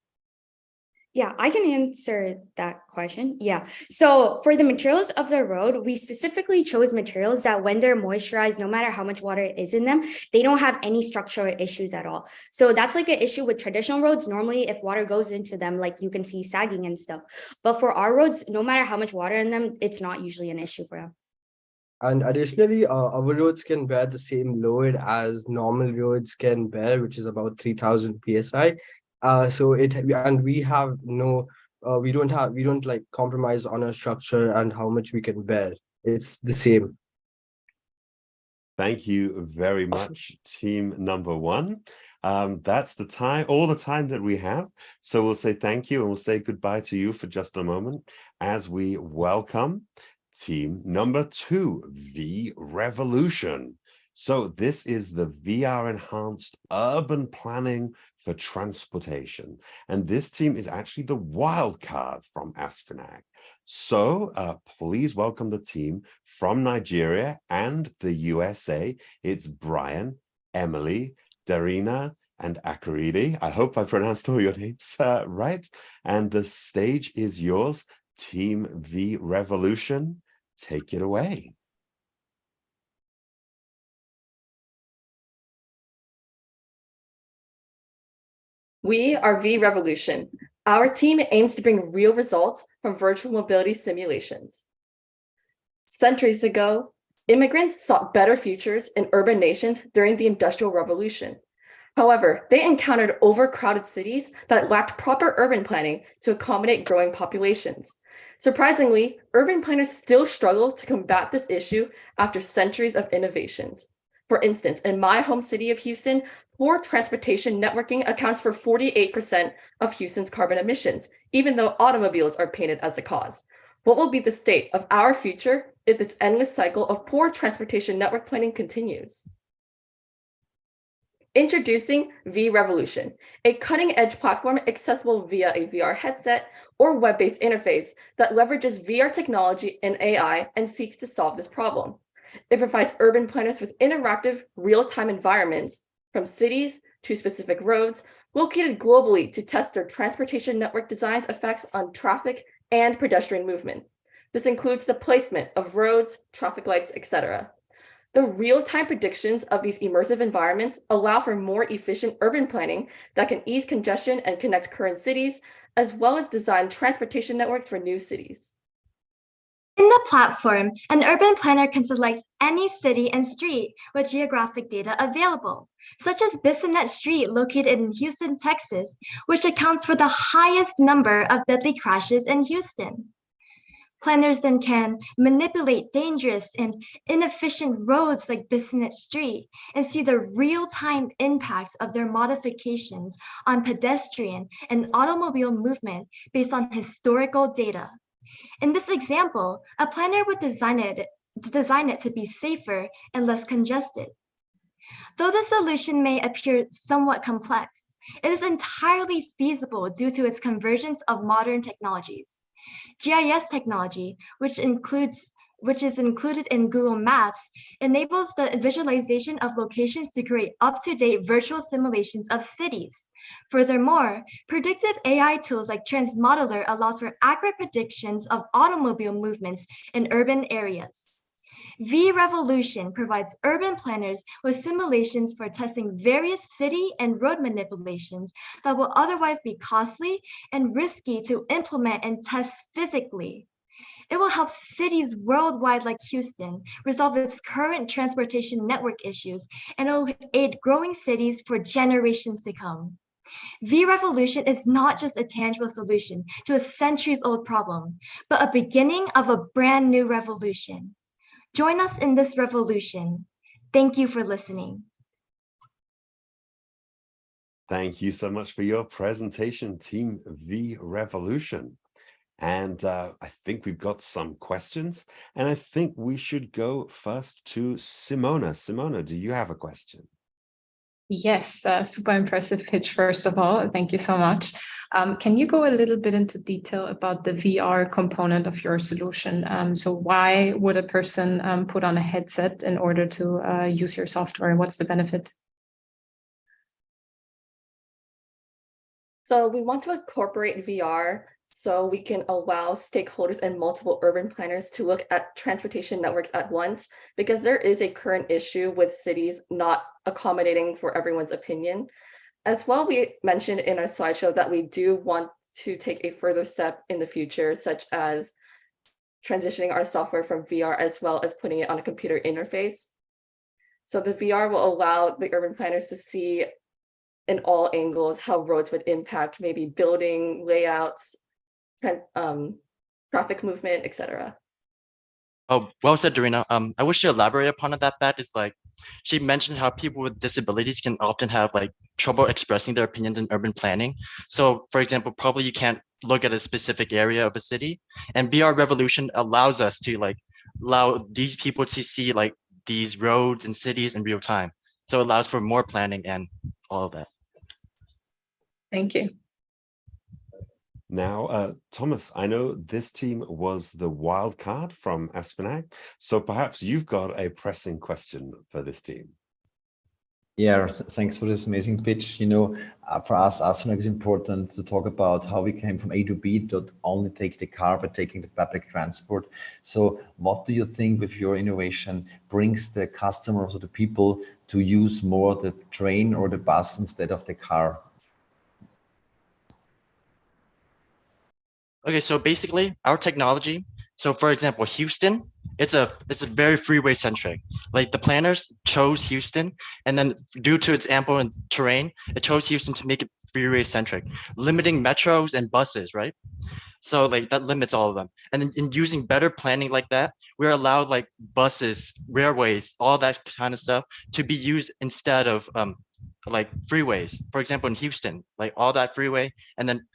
Yeah, I can answer that question. Yeah. So for the materials of the road, we specifically chose materials that when they're moisturized, no matter how much water is in them, they don't have any structural issues at all. So that's like an issue with traditional roads. Normally, if water goes into them, like you can see sagging and stuff. But for our roads, no matter how much water in them, it's not usually an issue for them. And additionally, our roads can bear the same load as normal roads can bear, which is about 3000 psi. We have no, we don't like compromise on our structure and how much we can bear. It's the same. Thank you very much, team number one. That's the time, all the time that we have. So we'll say thank you and we'll say goodbye to you for just a moment as we welcome team number 2, V Revolution. So this is the VR enhanced urban planning for transportation. And this team is actually the wild card from ASFINAG. So please welcome the team from Nigeria and the USA. It's Brian, Emily, Darina, and Akaridi. I hope I pronounced all your names right. And the stage is yours, Team V Revolution. Take it away. We are V Revolution. Our team aims to bring real results from virtual mobility simulations. Centuries ago, immigrants sought better futures in urban nations during the Industrial Revolution. However, they encountered overcrowded cities that lacked proper urban planning to accommodate growing populations. Surprisingly, urban planners still struggle to combat this issue after centuries of innovations. For instance, in my home city of Houston, poor transportation networking accounts for 48% of Houston's carbon emissions, even though automobiles are painted as the cause. What will be the state of our future if this endless cycle of poor transportation network planning continues? Introducing V Revolution, a cutting-edge platform accessible via a VR headset or web-based interface that leverages VR technology and AI and seeks to solve this problem. It provides urban planners with interactive, real-time environments from cities to specific roads located globally to test their transportation network design's effects on traffic and pedestrian movement. This includes the placement of roads, traffic lights, etc. The real-time predictions of these immersive environments allow for more efficient urban planning that can ease congestion and connect current cities, as well as design transportation networks for new cities. In the platform, an urban planner can select any city and street with geographic data available, such as Bissonnette Street located in Houston, Texas, which accounts for the highest number of deadly crashes in Houston. Planners then can manipulate dangerous and inefficient roads like Bissonnette Street and see the real-time impact of their modifications on pedestrian and automobile movement based on historical data. In this example, a planner would design it to be safer and less congested. Though the solution may appear somewhat complex, it is entirely feasible due to its convergence of modern technologies. GIS technology, which is included in Google Maps, enables the visualization of locations to create up-to-date virtual simulations of cities. Furthermore, predictive AI tools like Transmodeler allows for accurate predictions of automobile movements in urban areas. V-Revolution provides urban planners with simulations for testing various city and road manipulations that will otherwise be costly and risky to implement and test physically. It will help cities worldwide like Houston resolve its current transportation network issues, and it will aid growing cities for generations to come. V-Revolution is not just a tangible solution to a centuries-old problem, but a beginning of a brand new revolution. Join us in this revolution. Thank you for listening. Thank you so much for your presentation, Team V-Revolution. And I think we've got some questions, and I think we should go first to Simona. Simona, do you have a question? Yes, super impressive pitch, first of all. Thank you so much. Can you go a little bit into detail about the VR component of your solution? So why would a person put on a headset in order to use your software? What's the benefit? So we want to incorporate VR so we can allow stakeholders and multiple urban planners to look at transportation networks at once, because there is a current issue with cities not accommodating for everyone's opinion. As well, we mentioned in our slideshow that we do want to take a further step in the future, such as transitioning our software from VR as well as putting it on a computer interface. So the VR will allow the urban planners to see in all angles how roads would impact maybe building layouts, traffic movement, etc. Oh, well said, Darina. I wish to elaborate upon it that is like, she mentioned how people with disabilities can often have like trouble expressing their opinions in urban planning. So for example, probably you can't look at a specific area of a city, and VR Revolution allows us to like allow these people to see like these roads and cities in real time. So it allows for more planning and all of that. Thank you. Now, Thomas, I know this team was the wild card from Aspenag, so perhaps you've got a pressing question for this team. Yeah, thanks for this amazing pitch. You know, for us, Aspenag is important to talk about how we came from A to B, don't only take the car, but taking the public transport. So what do you think with your innovation brings the customers or the people to use more the train or the bus instead of the car? Okay, so basically our technology, so for example, Houston, it's a very freeway centric. Like the planners chose Houston, and then due to its ample terrain, it chose Houston to make it freeway centric, limiting metros and buses, right? So like that limits all of them. And then in using better planning like that, we're allowed like buses, railways, all that kind of stuff to be used instead of like freeways. For example, in Houston, like all that freeway, and then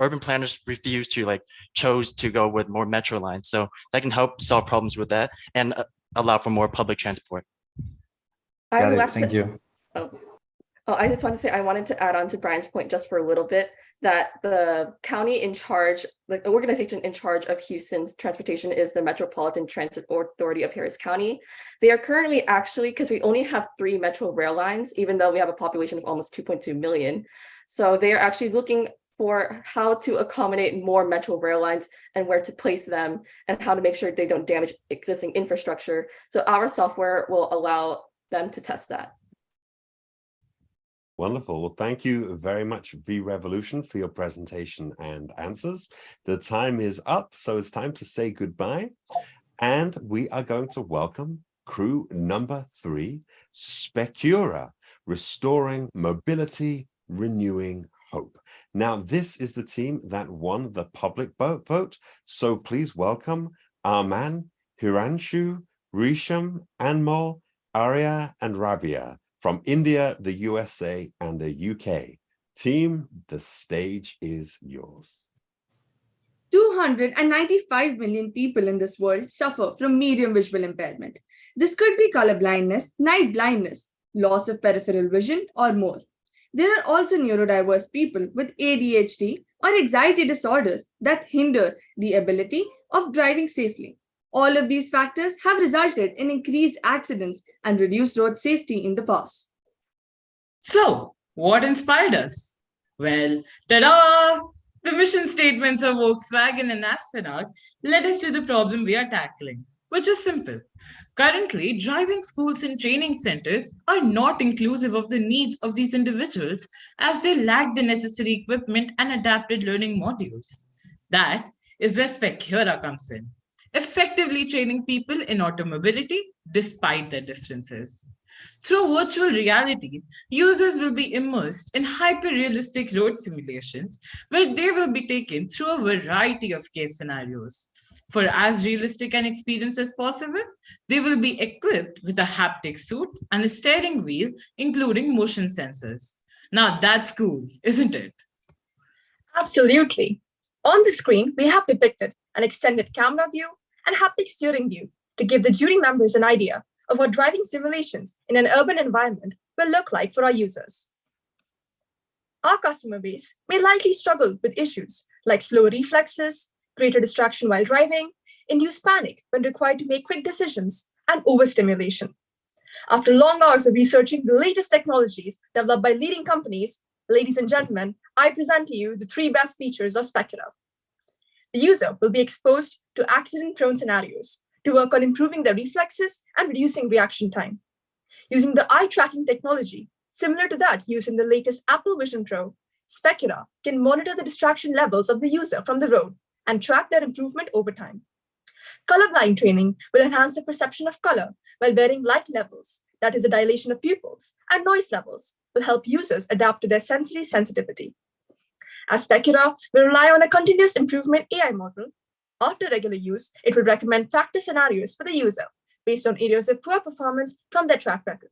urban planners refuse to like chose to go with more metro lines. So that can help solve problems with that and allow for more public transport. Got it. Thank you. I just want to say, I wanted to add on to Brian's point just for a little bit, that the county in charge, the organization in charge of Houston's transportation is the Metropolitan Transit Authority of Harris County. They are currently actually, because we only have 3 metro rail lines, even though we have a population of almost 2.2 million. So they are actually looking for how to accommodate more metro rail lines and where to place them and how to make sure they don't damage existing infrastructure. So our software will allow them to test that. Wonderful. Well, thank you very much, V-Revolution, for your presentation and answers. The time is up, so it's time to say goodbye. And we are going to welcome crew number 3, Specura, Restoring Mobility, Renewing Hope. Now, this is the team that won the public vote. So please welcome Arman, Hiranshu, Risham, Anmol, Arya, and Rabia from India, the USA, and the UK. Team, the stage is yours. 295 million people in this world suffer from medium visual impairment. This could be color blindness, night blindness, loss of peripheral vision, or more. There are also neurodiverse people with ADHD or anxiety disorders that hinder the ability of driving safely. All of these factors have resulted in increased accidents and reduced road safety in the past. So, what inspired us? Well, ta-da! The mission statements of Volkswagen and Astronaut led us to the problem we are tackling, which is simple. Currently, driving schools and training centers are not inclusive of the needs of these individuals as they lack the necessary equipment and adapted learning modules. That is where Specura comes in, effectively training people in automobility despite their differences. Through virtual reality, users will be immersed in hyper-realistic road simulations where they will be taken through a variety of case scenarios. For as realistic an experience as possible, they will be equipped with a haptic suit and a steering wheel, including motion sensors. Now that's cool, isn't it? Absolutely. On the screen, we have depicted an extended camera view and haptic steering view to give the jury members an idea of what driving simulations in an urban environment will look like for our users. Our customer base may likely struggle with issues like slow reflexes, greater distraction while driving, induced panic when required to make quick decisions, and overstimulation. After long hours of researching the latest technologies developed by leading companies, ladies and gentlemen, I present to you the 3 best features of Specura. The user will be exposed to accident-prone scenarios to work on improving their reflexes and reducing reaction time. Using the eye tracking technology, similar to that used in the latest Apple Vision Pro, Specura can monitor the distraction levels of the user from the road and track their improvement over time. Colorblind training will enhance the perception of color while varying light levels, that is the dilation of pupils, and noise levels will help users adapt to their sensory sensitivity. As Specura will rely on a continuous improvement AI model, after regular use, it will recommend practice scenarios for the user based on areas of poor performance from their track record.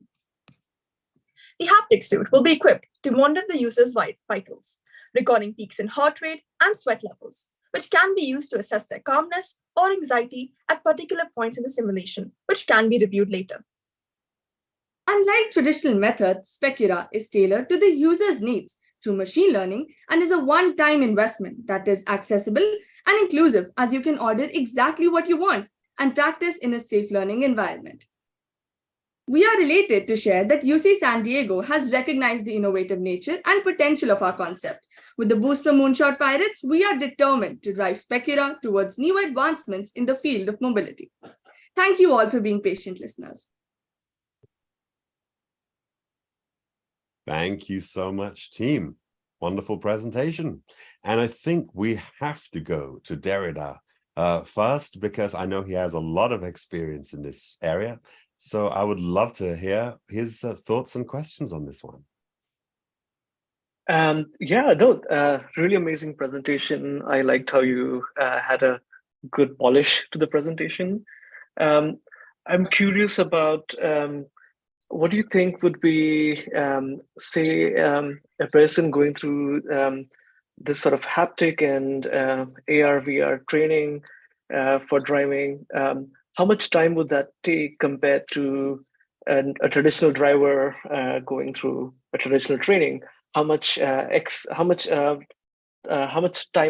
The haptic suit will be equipped to monitor the user's vitals, recording peaks in heart rate and sweat levels, which can be used to assess their calmness or anxiety at particular points in the simulation, which can be reviewed later. Unlike traditional methods, Specura is tailored to the user's needs through machine learning and is a one-time investment that is accessible and inclusive, as you can order exactly what you want and practice in a safe learning environment. We are elated to share that UC San Diego has recognized the innovative nature and potential of our concept. With the boost from Moonshot Pirates, we are determined to drive Specura towards new advancements in the field of mobility. Thank you all for being patient listeners. Thank you so much, team. Wonderful presentation. And I think we have to go to Daria first, because I know he has a lot of experience in this area. So I would love to hear his thoughts and questions on this one. Really amazing presentation. I liked how you had a good polish to the presentation. I'm curious about what do you think would be, a person going through this sort of haptic and AR, VR training for driving? How much time would that take compared to a traditional driver going through a traditional training? How much time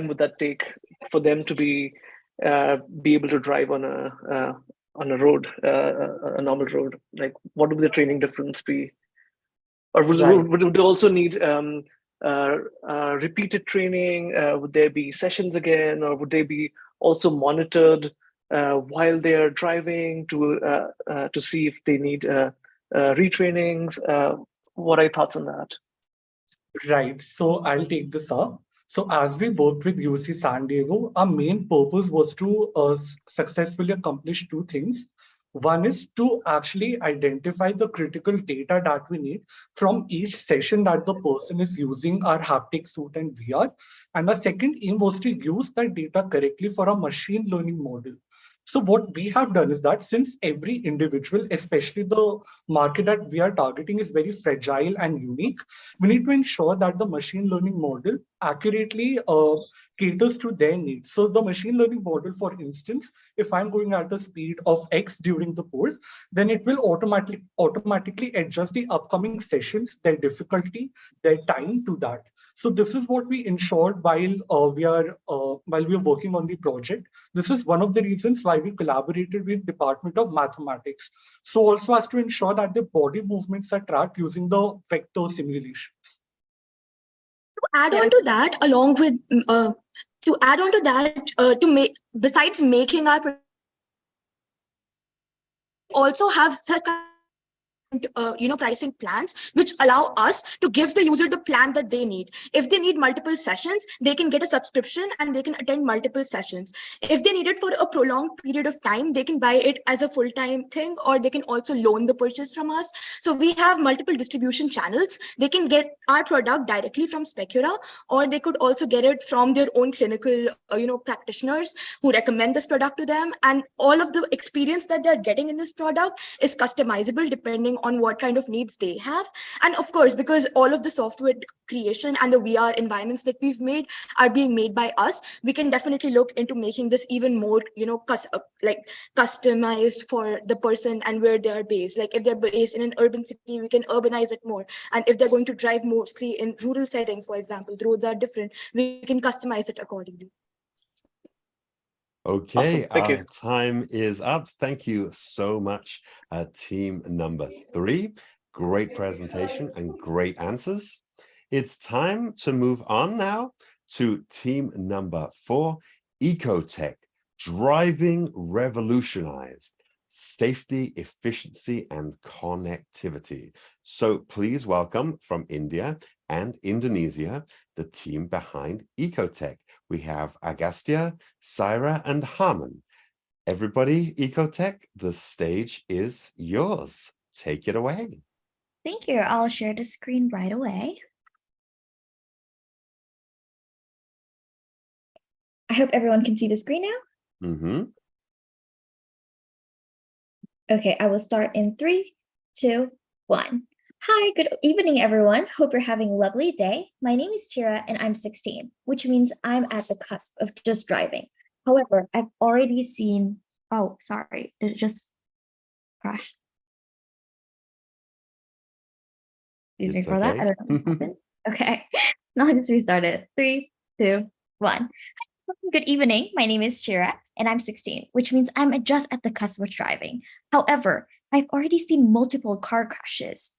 would that take for them to be able to drive on a road, a normal road? Like, what would the training difference be? Or would they also need repeated training? Would there be sessions again, or would they be also monitored while they're driving to see if they need retrainings? What are your thoughts on that? Right. So I'll take this up. So as we worked with UC San Diego, our main purpose was to successfully accomplish two things. One is to actually identify the critical data that we need from each session that the person is using our haptic suit and VR. And the second aim was to use that data correctly for a machine learning model. So what we have done is that since every individual, especially the market that we are targeting, is very fragile and unique, we need to ensure that the machine learning model accurately caters to their needs. So the machine learning model, for instance, if I'm going at the speed of X during the course, then it will automatically adjust the upcoming sessions, their difficulty, their time to that. So this is what we ensured while we are working on the project. This is one of the reasons why we collaborated with Department of Mathematics. So also as to ensure that the body movements are tracked using the vector simulations. To add on to that, along with besides making our also have such pricing plans which allow us to give the user the plan that they need. If they need multiple sessions, they can get a subscription and they can attend multiple sessions. If they need it for a prolonged period of time, they can buy it as a full-time thing, or they can also loan the purchase from us. So we have multiple distribution channels. They can get our product directly from Specura, or they could also get it from their own clinical practitioners who recommend this product to them. And all of the experience that they're getting in this product is customizable depending on what kind of needs they have. And of course, because all of the software creation and the VR environments that we've made are being made by us, we can definitely look into making this even more, customized for the person and where they are based. Like if they're based in an urban city, we can urbanize it more. And if they're going to drive mostly in rural settings, for example, the roads are different, we can customize it accordingly. Okay, Awesome. our time is up. Thank you so much, team number 3. Great presentation and great answers. It's time to move on now to team number 4, Ecotech, driving revolutionized safety, efficiency, and connectivity. So please welcome from India and Indonesia, the team behind Ecotech. We have Agastya, Syra, and Harman. Everybody, Ecotech, the stage is yours. Take it away. Thank you. I'll share the screen right away. I hope everyone can see the screen now. Mm-hmm. Okay, I will start in 3, 2, 1. Hi, good evening, everyone. Hope you're having a lovely day. My name is Chira, and I'm 16, which means I'm at the cusp of just driving. However, I've already seen... Oh, sorry. It just crashed. Excuse me for that. I don't know what happened. Okay, now let's restart it. 3, 2, 1. Good evening. My name is Chira, and I'm 16, which means I'm just at the cusp of driving. However, I've already seen multiple car crashes.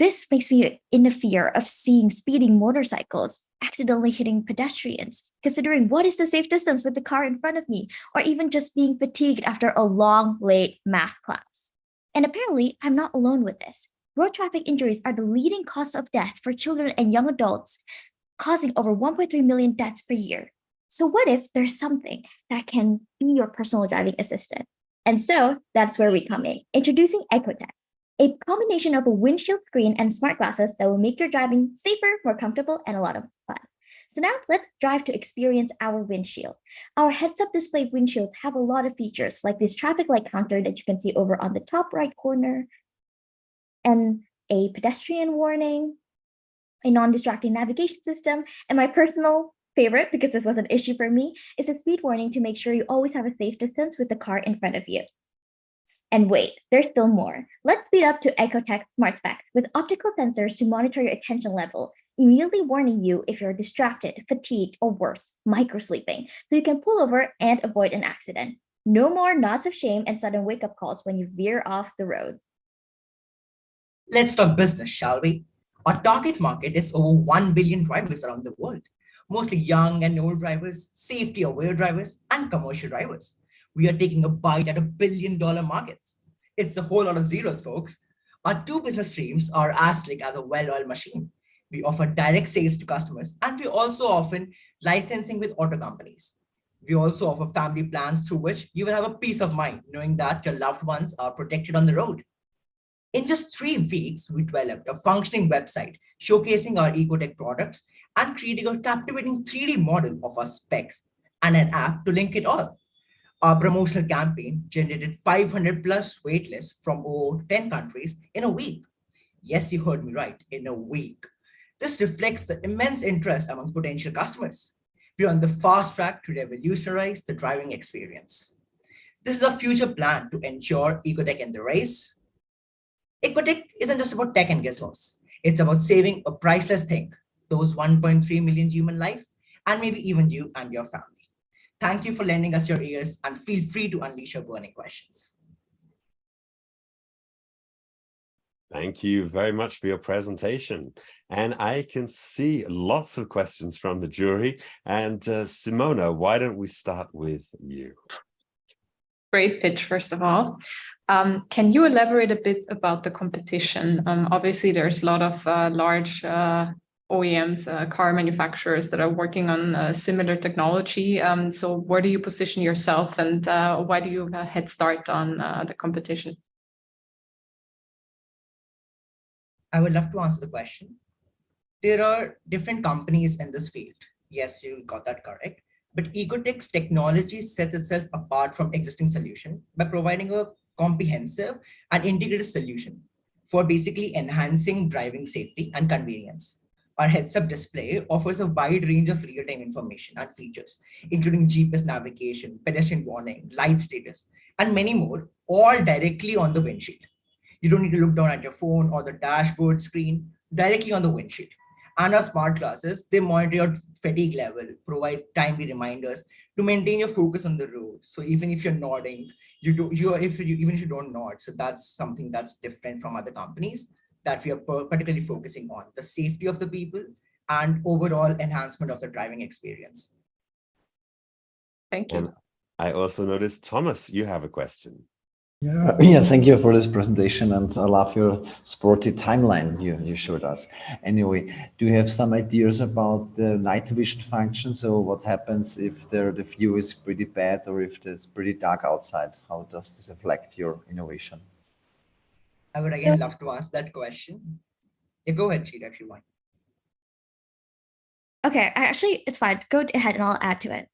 This makes me in the fear of seeing speeding motorcycles accidentally hitting pedestrians, considering what is the safe distance with the car in front of me, or even just being fatigued after a long, late math class. And apparently, I'm not alone with this. Road traffic injuries are the leading cause of death for children and young adults, causing over 1.3 million deaths per year. So what if there's something that can be your personal driving assistant? And so that's where we come in, introducing Ecotech, a combination of a windshield screen and smart glasses that will make your driving safer, more comfortable, and a lot of fun. So now let's drive to experience our windshield. Our heads-up display windshields have a lot of features, like this traffic light counter that you can see over on the top right corner, and a pedestrian warning, a non-distracting navigation system, and my personal favorite, because this was an issue for me, is a speed warning to make sure you always have a safe distance with the car in front of you. And wait, there's still more. Let's speed up to Ecotech Smart Spec with optical sensors to monitor your attention level, immediately warning you if you're distracted, fatigued, or worse, microsleeping, so you can pull over and avoid an accident. No more nods of shame and sudden wake-up calls when you veer off the road. Let's talk business, shall we? Our target market is over 1 billion drivers around the world, mostly young and old drivers, safety-aware drivers, and commercial drivers. We are taking a bite at $1 billion markets. It's a whole lot of zeros, folks. Our two business streams are as slick as a well-oiled machine. We offer direct sales to customers, and we also offer licensing with auto companies. We also offer family plans through which you will have a peace of mind knowing that your loved ones are protected on the road. In just 3 weeks, we developed a functioning website showcasing our Ecotech products and creating a captivating 3D model of our specs and an app to link it all. Our promotional campaign generated 500 plus waitlists from over 10 countries in a week. Yes, you heard me right, in a week. This reflects the immense interest among potential customers. We're on the fast track to revolutionize the driving experience. This is a future plan to ensure Ecotech in the race. Ecotech isn't just about tech and gizmos. It's about saving a priceless thing, those 1.3 million human lives, and maybe even you and your family. Thank you for lending us your ears and feel free to unleash your burning questions. Thank you very much for your presentation. And I can see lots of questions from the jury. And Simona, why don't we start with you? Great pitch, first of all. Can you elaborate a bit about the competition? Obviously, there's a lot of large OEMs, car manufacturers that are working on similar technology. So where do you position yourself, and why do you have a head start on the competition? I would love to answer the question. There are different companies in this field. Yes, you got that correct. But Ecotech's technology sets itself apart from existing solution by providing a comprehensive and integrated solution for basically enhancing driving safety and convenience. Our heads-up display offers a wide range of real-time information and features, including GPS navigation, pedestrian warning, light status, and many more, all directly on the windshield. You don't need to look down at your phone or the dashboard screen, directly on the windshield. And our smart glasses, they monitor your fatigue level, provide timely reminders to maintain your focus on the road. So even if you're nodding, even if you don't nod, so that's something that's different from other companies that we are particularly focusing on, the safety of the people and overall enhancement of the driving experience. Thank you. And I also noticed, Thomas, you have a question. Yeah, thank you for this presentation, and I love your sporty timeline you showed us. Anyway, do you have some ideas about the night vision function? So what happens if the view is pretty bad or if it's pretty dark outside? How does this affect your innovation? I would again love to ask that question. Yeah, go ahead, Sheila, if you want. Okay, it's fine. Go ahead and I'll add to it.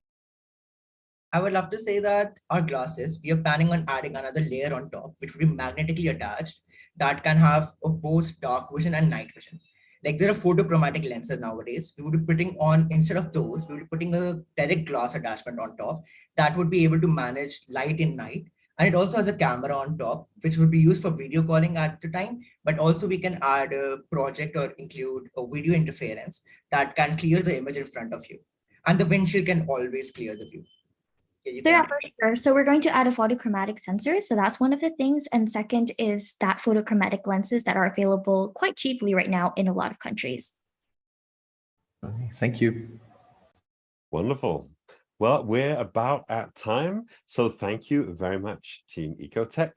I would love to say that our glasses, we are planning on adding another layer on top, which would be magnetically attached, that can have both dark vision and night vision. Like there are photochromatic lenses nowadays. We would be putting on, instead of those, we would be putting a direct glass attachment on top that would be able to manage light in night. And it also has a camera on top, which would be used for video calling at the time, but also we can add a project or include a video interference that can clear the image in front of you. And the windshield can always clear the view. So yeah, for sure. So we're going to add a photochromatic sensor. So that's one of the things. And second is that photochromatic lenses that are available quite cheaply right now in a lot of countries. Okay, thank you. Wonderful. Well, we're about at time. So thank you very much, Team Ecotech.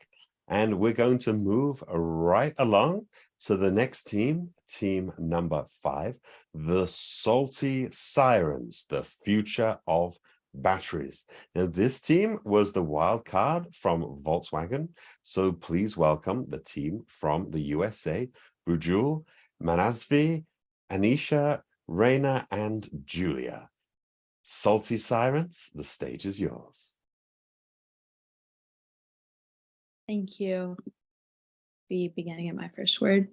And we're going to move right along to the next team, team number 5, the Salty Sirens, the future of batteries. Now, this team was the wild card from Volkswagen. So please welcome the team from the USA, Rujul, Manasvi, Anisha, Reina, and Julia. Salty Sirens, the stage is yours. Thank you. Be beginning at my first word.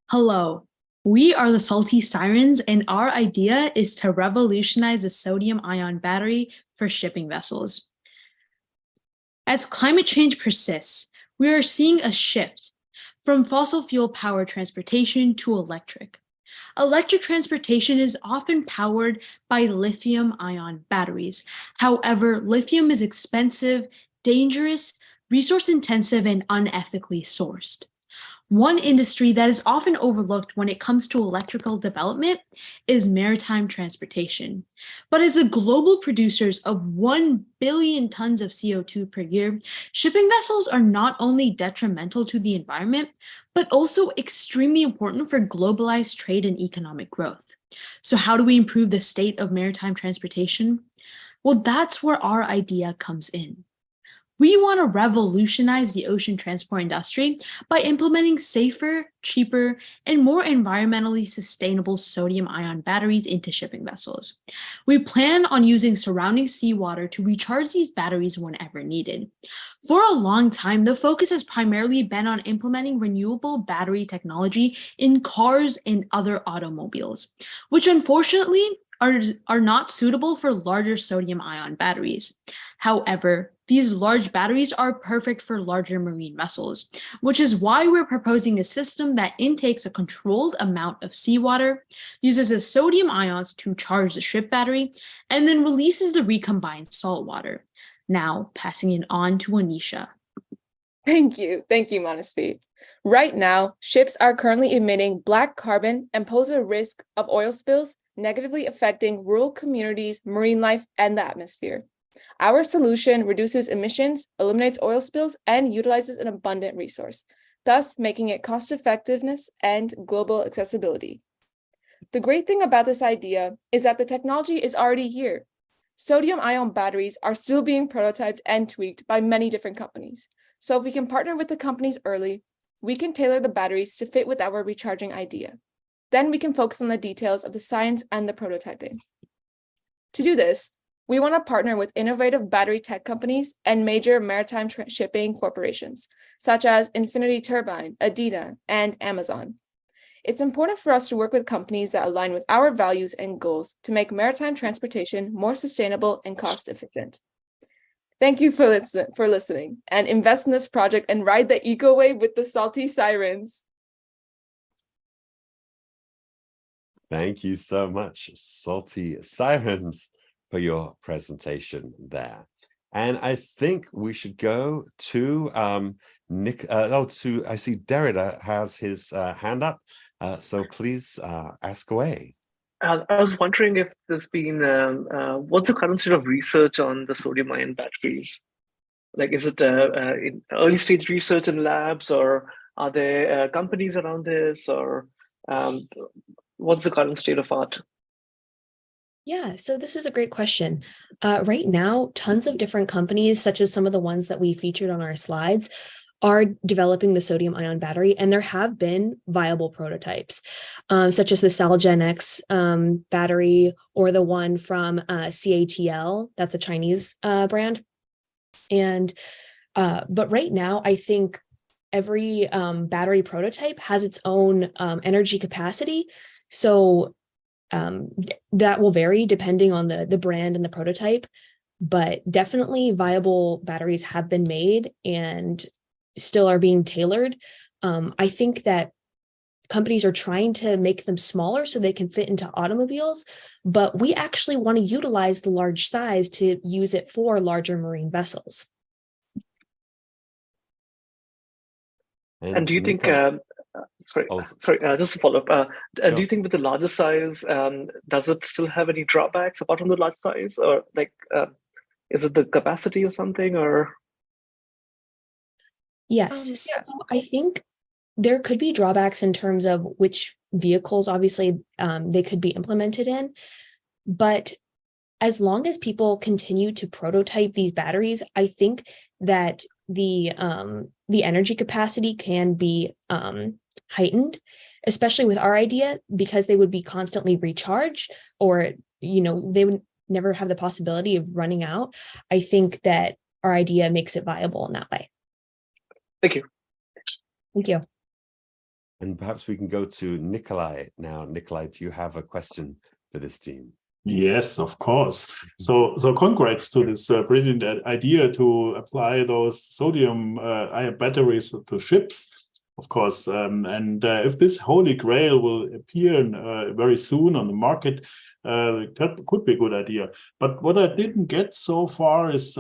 Hello. We are the Salty Sirens, and our idea is to revolutionize the sodium-ion battery for shipping vessels. As climate change persists, we are seeing a shift from fossil fuel powered transportation to electric. Electric transportation is often powered by lithium-ion batteries. However, lithium is expensive, dangerous, resource-intensive, and unethically sourced. One industry that is often overlooked when it comes to electrical development is maritime transportation. But as the global producers of 1 billion tons of CO2 per year, shipping vessels are not only detrimental to the environment, but also extremely important for globalized trade and economic growth. So how do we improve the state of maritime transportation? Well, that's where our idea comes in. We want to revolutionize the ocean transport industry by implementing safer, cheaper, and more environmentally sustainable sodium-ion batteries into shipping vessels. We plan on using surrounding seawater to recharge these batteries whenever needed. For a long time, the focus has primarily been on implementing renewable battery technology in cars and other automobiles, which unfortunately are not suitable for larger sodium-ion batteries. However, these large batteries are perfect for larger marine vessels, which is why we're proposing a system that intakes a controlled amount of seawater, uses the sodium ions to charge the ship battery, and then releases the recombined salt water. Now, passing it on to Anisha. Thank you, Manasvi. Right now, ships are currently emitting black carbon and pose a risk of oil spills, negatively affecting rural communities, marine life, and the atmosphere. Our solution reduces emissions, eliminates oil spills, and utilizes an abundant resource, thus making it cost-effectiveness and global accessibility. The great thing about this idea is that the technology is already here. Sodium-ion batteries are still being prototyped and tweaked by many different companies. So if we can partner with the companies early, we can tailor the batteries to fit with our recharging idea. Then we can focus on the details of the science and the prototyping. To do this, we want to partner with innovative battery tech companies and major maritime shipping corporations, such as Infinity Turbine, Adidas, and Amazon. It's important for us to work with companies that align with our values and goals to make maritime transportation more sustainable and cost efficient. Thank you for listening, and invest in this project and ride the eco wave with the Salty Sirens. Thank you so much, Salty Sirens, for your presentation there. And I think we should go to Nick. I see Daria has his hand up. So please ask away. I was wondering if there's been, what's the current state of research on the sodium-ion batteries? Like, is it in early stage research in labs, or are there companies around this, or what's the current state of art? Yeah, so this is a great question. Right now, tons of different companies, such as some of the ones that we featured on our slides, are developing the sodium-ion battery, and there have been viable prototypes, such as the Salgen-X battery, or the one from CATL, that's a Chinese brand. And but right now, I think every battery prototype has its own energy capacity. So that will vary depending on the brand and the prototype, but definitely viable batteries have been made and still are being tailored. I think that companies are trying to make them smaller so they can fit into automobiles, but we actually want to utilize the large size to use it for larger marine vessels. And do you think, just to follow up, do you think with the larger size, does it still have any drawbacks apart from the large size, or like, is it the capacity or something, or? Yes, so I think there could be drawbacks in terms of which vehicles, obviously, they could be implemented in, but as long as people continue to prototype these batteries, I think that the energy capacity can be heightened, especially with our idea, because they would be constantly recharged, or they would never have the possibility of running out. I think that our idea makes it viable in that way. Thank you. Thank you. And perhaps we can go to Nikolai now. Nikolai, do you have a question for this team? Yes, of course. So congrats to this brilliant idea to apply those sodium-ion batteries to ships, of course. And if this holy grail will appear very soon on the market, that could be a good idea. But what I didn't get so far is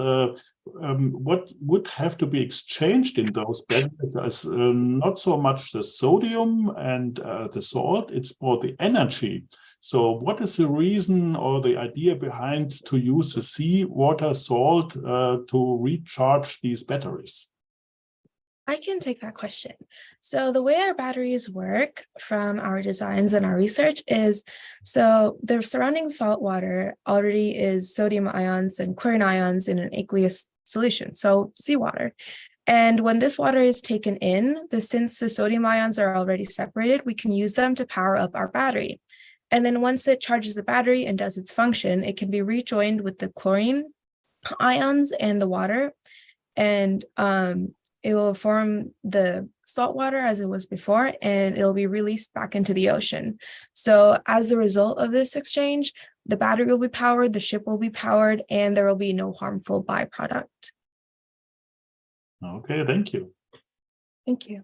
what would have to be exchanged in those batteries is not so much the sodium and the salt, it's more the energy. So what is the reason or the idea behind to use the seawater salt to recharge these batteries? I can take that question. So the way our batteries work from our designs and our research is, so the surrounding salt water already is sodium ions and chlorine ions in an aqueous solution, so seawater. And when this water is taken in, since the sodium ions are already separated, we can use them to power up our battery. And then once it charges the battery and does its function, it can be rejoined with the chlorine ions and the water. And it will form the salt water as it was before, and it'll be released back into the ocean. So as a result of this exchange, the battery will be powered, the ship will be powered, and there will be no harmful byproduct. Okay, thank you. Thank you.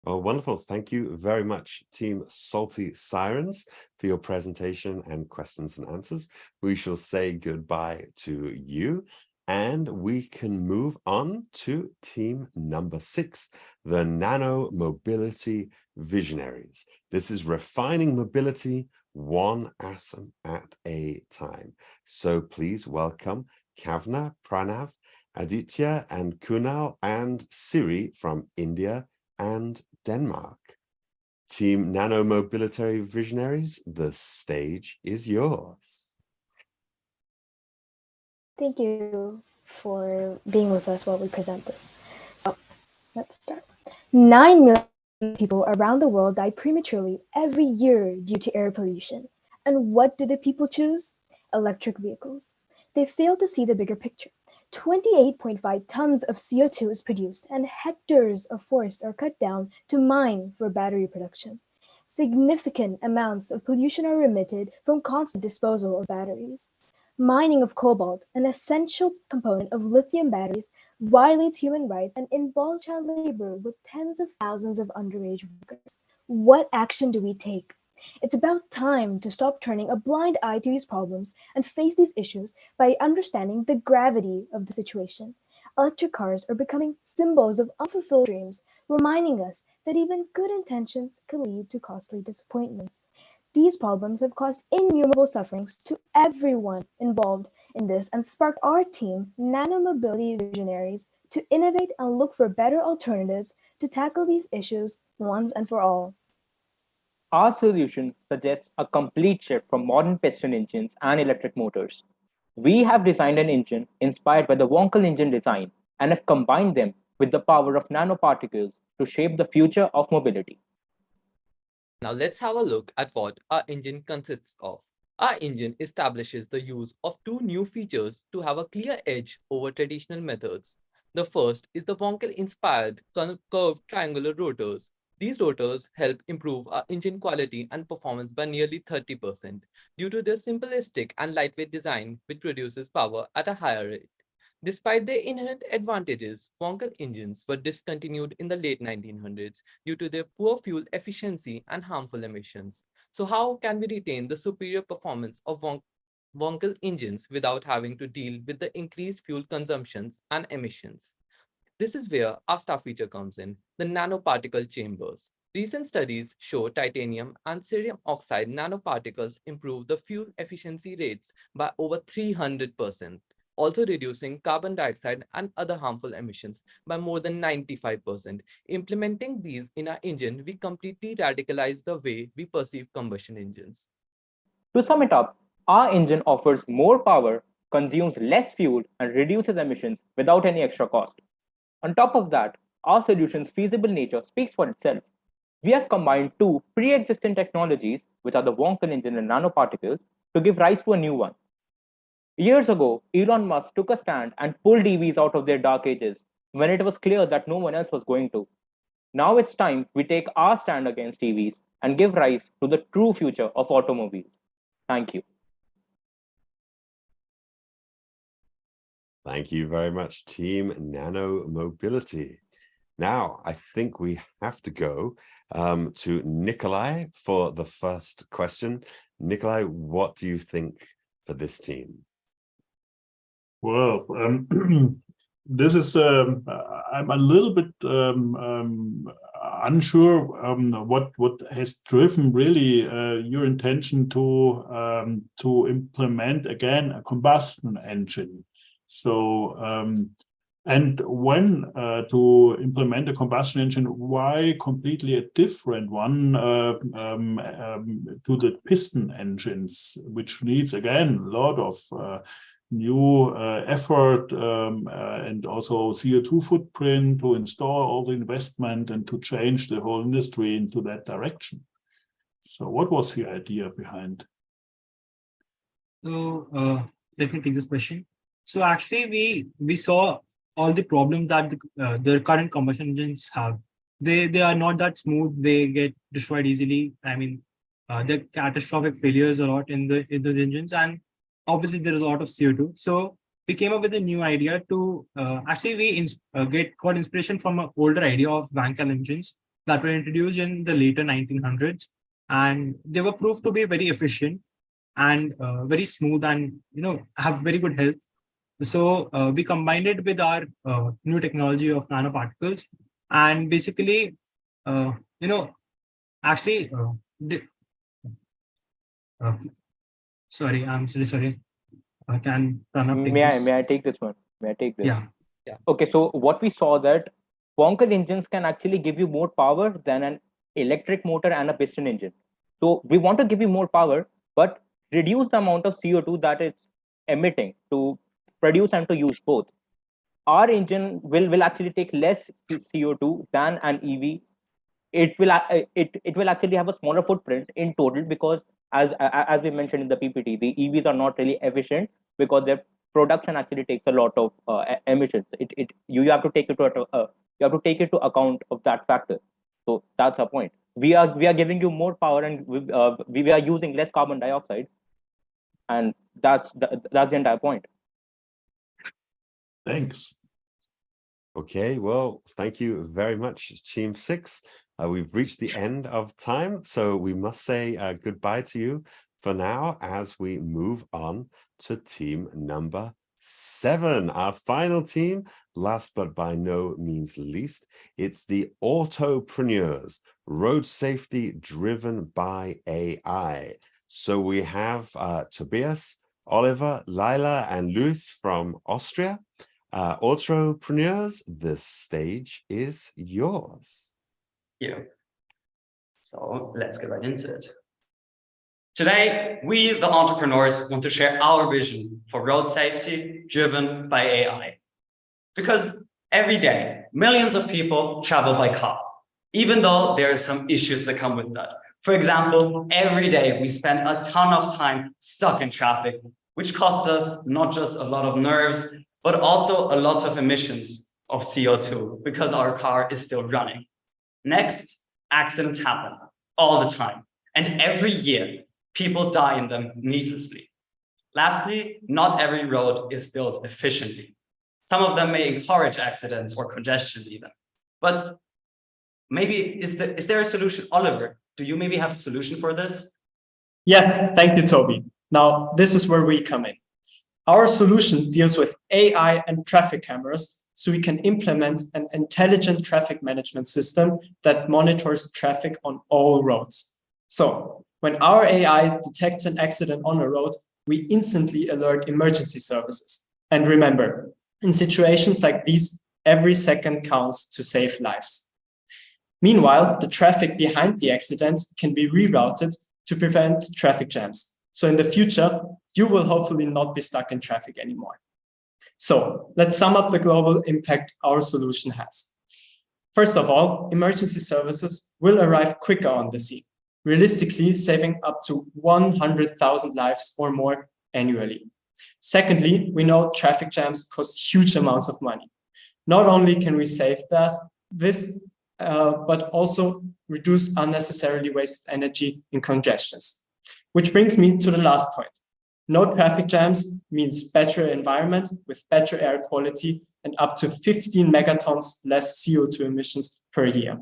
Oh, wonderful. Thank you very much, Team Salty Sirens, for your presentation and questions and answers. We shall say goodbye to you. And we can move on to team number 6, the Nanomobility Visionaries. This is refining mobility one atom at a time. So please welcome Kavna, Pranav, Aditya, and Kunal, and Siri from India and Denmark. Team Nanomobility Visionaries, the stage is yours. Thank you for being with us while we present this. So let's start. 9 million people around the world die prematurely every year due to air pollution. And what do the people choose? Electric vehicles. They fail to see the bigger picture. 28.5 tons of CO2 is produced and hectares of forest are cut down to mine for battery production. Significant amounts of pollution are emitted from constant disposal of batteries. Mining of cobalt, an essential component of lithium batteries, violates human rights and involves child labor with tens of thousands of underage workers. What action do we take? It's about time to stop turning a blind eye to these problems and face these issues by understanding the gravity of the situation. Electric cars are becoming symbols of unfulfilled dreams, reminding us that even good intentions can lead to costly disappointments. These problems have caused innumerable sufferings to everyone involved in this and sparked our team, Nanomobility Visionaries, to innovate and look for better alternatives to tackle these issues once and for all. Our solution suggests a complete shift from modern piston engines and electric motors. We have designed an engine inspired by the Wankel engine design and have combined them with the power of nanoparticles to shape the future of mobility. Now let's have a look at what our engine consists of. Our engine establishes the use of 2 new features to have a clear edge over traditional methods. The first is the Wankel-inspired curved triangular rotors. These rotors help improve our engine quality and performance by nearly 30% due to their simplistic and lightweight design, which produces power at a higher rate. Despite their inherent advantages, Wankel engines were discontinued in the late 1900s due to their poor fuel efficiency and harmful emissions. So how can we retain the superior performance of Wankel engines without having to deal with the increased fuel consumptions and emissions? This is where our star feature comes in, the nanoparticle chambers. Recent studies show titanium and cerium oxide nanoparticles improve the fuel efficiency rates by over 300%. Also reducing carbon dioxide and other harmful emissions by more than 95%. Implementing these in our engine, we completely radicalize the way we perceive combustion engines. To sum it up, our engine offers more power, consumes less fuel, and reduces emissions without any extra cost. On top of that, our solution's feasible nature speaks for itself. We have combined 2 pre-existing technologies, which are the Wankel engine and nanoparticles, to give rise to a new one. Years ago, Elon Musk took a stand and pulled EVs out of their dark ages when it was clear that no one else was going to. Now it's time we take our stand against EVs and give rise to the true future of automobiles. Thank you. Thank you very much, Team Nanomobility. Now, I think we have to go to Nikolai for the first question. Nikolai, what do you think for this team? Well, this is I'm a little bit unsure what has driven really your intention to implement again a combustion engine. So and when to implement a combustion engine, why completely a different one to the piston engines, which needs again a lot of new effort and also CO2 footprint to install all the investment and to change the whole industry into that direction. So what was the idea behind? So let me take this question. So actually we saw all the problems that the current combustion engines have. They are not that smooth. They get destroyed easily. I mean, there are catastrophic failures a lot in the engines, and obviously there is a lot of CO2. So we came up with a new idea to actually we got inspiration from an older idea of Wankel engines that were introduced in the later 1900s, and they were proved to be very efficient and very smooth, and have very good health. So we combined it with our new technology of nanoparticles, and basically, actually, sorry, I'm really sorry. I can May I take this one? May I take this? Yeah. Okay, so what we saw that Wankel engines can actually give you more power than an electric motor and a piston engine. So we want to give you more power, but reduce the amount of CO2 that it's emitting to produce and to use both. Our engine will actually take less CO2 than an EV. It will actually have a smaller footprint in total, because as we mentioned in the PPT, the EVs are not really efficient because their production actually takes a lot of emissions. You have to take it to account of that factor. So that's our point. We are giving you more power, and we are using less carbon dioxide, and that's the entire point. Thanks. Okay, well, thank you very much, Team 6. We've reached the end of time, so we must say goodbye to you for now as we move on to team number 7, our final team. Last but by no means least, it's the Autopreneurs, road safety driven by AI. So we have Tobias, Oliver, Laila, and Luis from Austria. Autopreneurs, the stage is yours. Thank you. So let's get right into it. Today, we, the entrepreneurs, want to share our vision for road safety driven by AI. Because every day, millions of people travel by car, even though there are some issues that come with that. For example, every day we spend a ton of time stuck in traffic, which costs us not just a lot of nerves, but also a lot of emissions of CO2 because our car is still running. Next, accidents happen all the time, and every year, people die in them needlessly. Lastly, not every road is built efficiently. Some of them may encourage accidents or congestion even. But maybe, is there a solution? Oliver, do you maybe have a solution for this? Yes, thank you, Toby. Now, this is where we come in. Our solution deals with AI and traffic cameras, so we can implement an intelligent traffic management system that monitors traffic on all roads. So when our AI detects an accident on a road, we instantly alert emergency services. And remember, in situations like these, every second counts to save lives. Meanwhile, the traffic behind the accident can be rerouted to prevent traffic jams. So in the future, you will hopefully not be stuck in traffic anymore. So let's sum up the global impact our solution has. First of all, emergency services will arrive quicker on the scene, realistically saving up to 100,000 lives or more annually. Secondly, we know traffic jams cost huge amounts of money. Not only can we save this, but also reduce unnecessarily wasted energy in congestions. Which brings me to the last point. No traffic jams means better environment with better air quality and up to 15 megatons less CO2 emissions per year.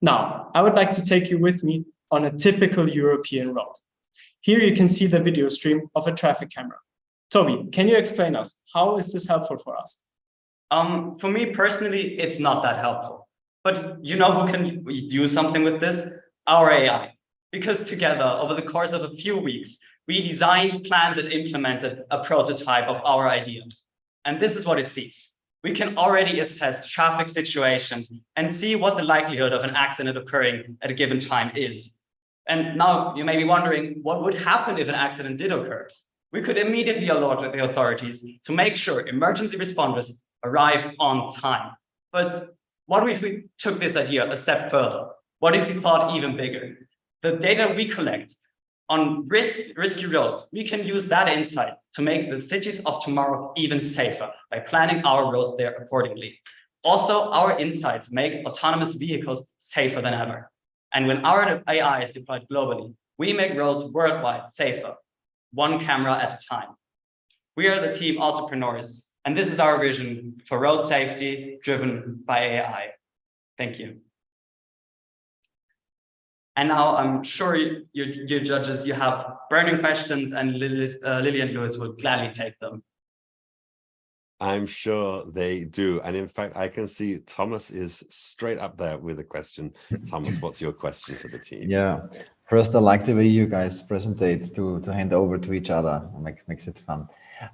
Now, I would like to take you with me on a typical European road. Here you can see the video stream of a traffic camera. Toby, can you explain us, how is this helpful for us? For me personally, it's not that helpful. But you know who can use something with this? Our AI. Because together, over the course of a few weeks, we designed, planned, and implemented a prototype of our idea. And this is what it sees. We can already assess traffic situations and see what the likelihood of an accident occurring at a given time is. And now you may be wondering, what would happen if an accident did occur? We could immediately alert the authorities to make sure emergency responders arrive on time. But what if we took this idea a step further? What if we thought even bigger? The data we collect on risky roads, we can use that insight to make the cities of tomorrow even safer by planning our roads there accordingly. Also, our insights make autonomous vehicles safer than ever. And when our AI is deployed globally, we make roads worldwide safer, one camera at a time. We are the team Autopreneurs, and this is our vision for road safety driven by AI. Thank you. And now I'm sure you judges, you have burning questions, and Lily and Lewis will gladly take them. I'm sure they do. And in fact, I can see Thomas is straight up there with a question. Thomas, what's your question for the team? Yeah. First, I like the way you guys presentate to hand over to each other. Makes it fun.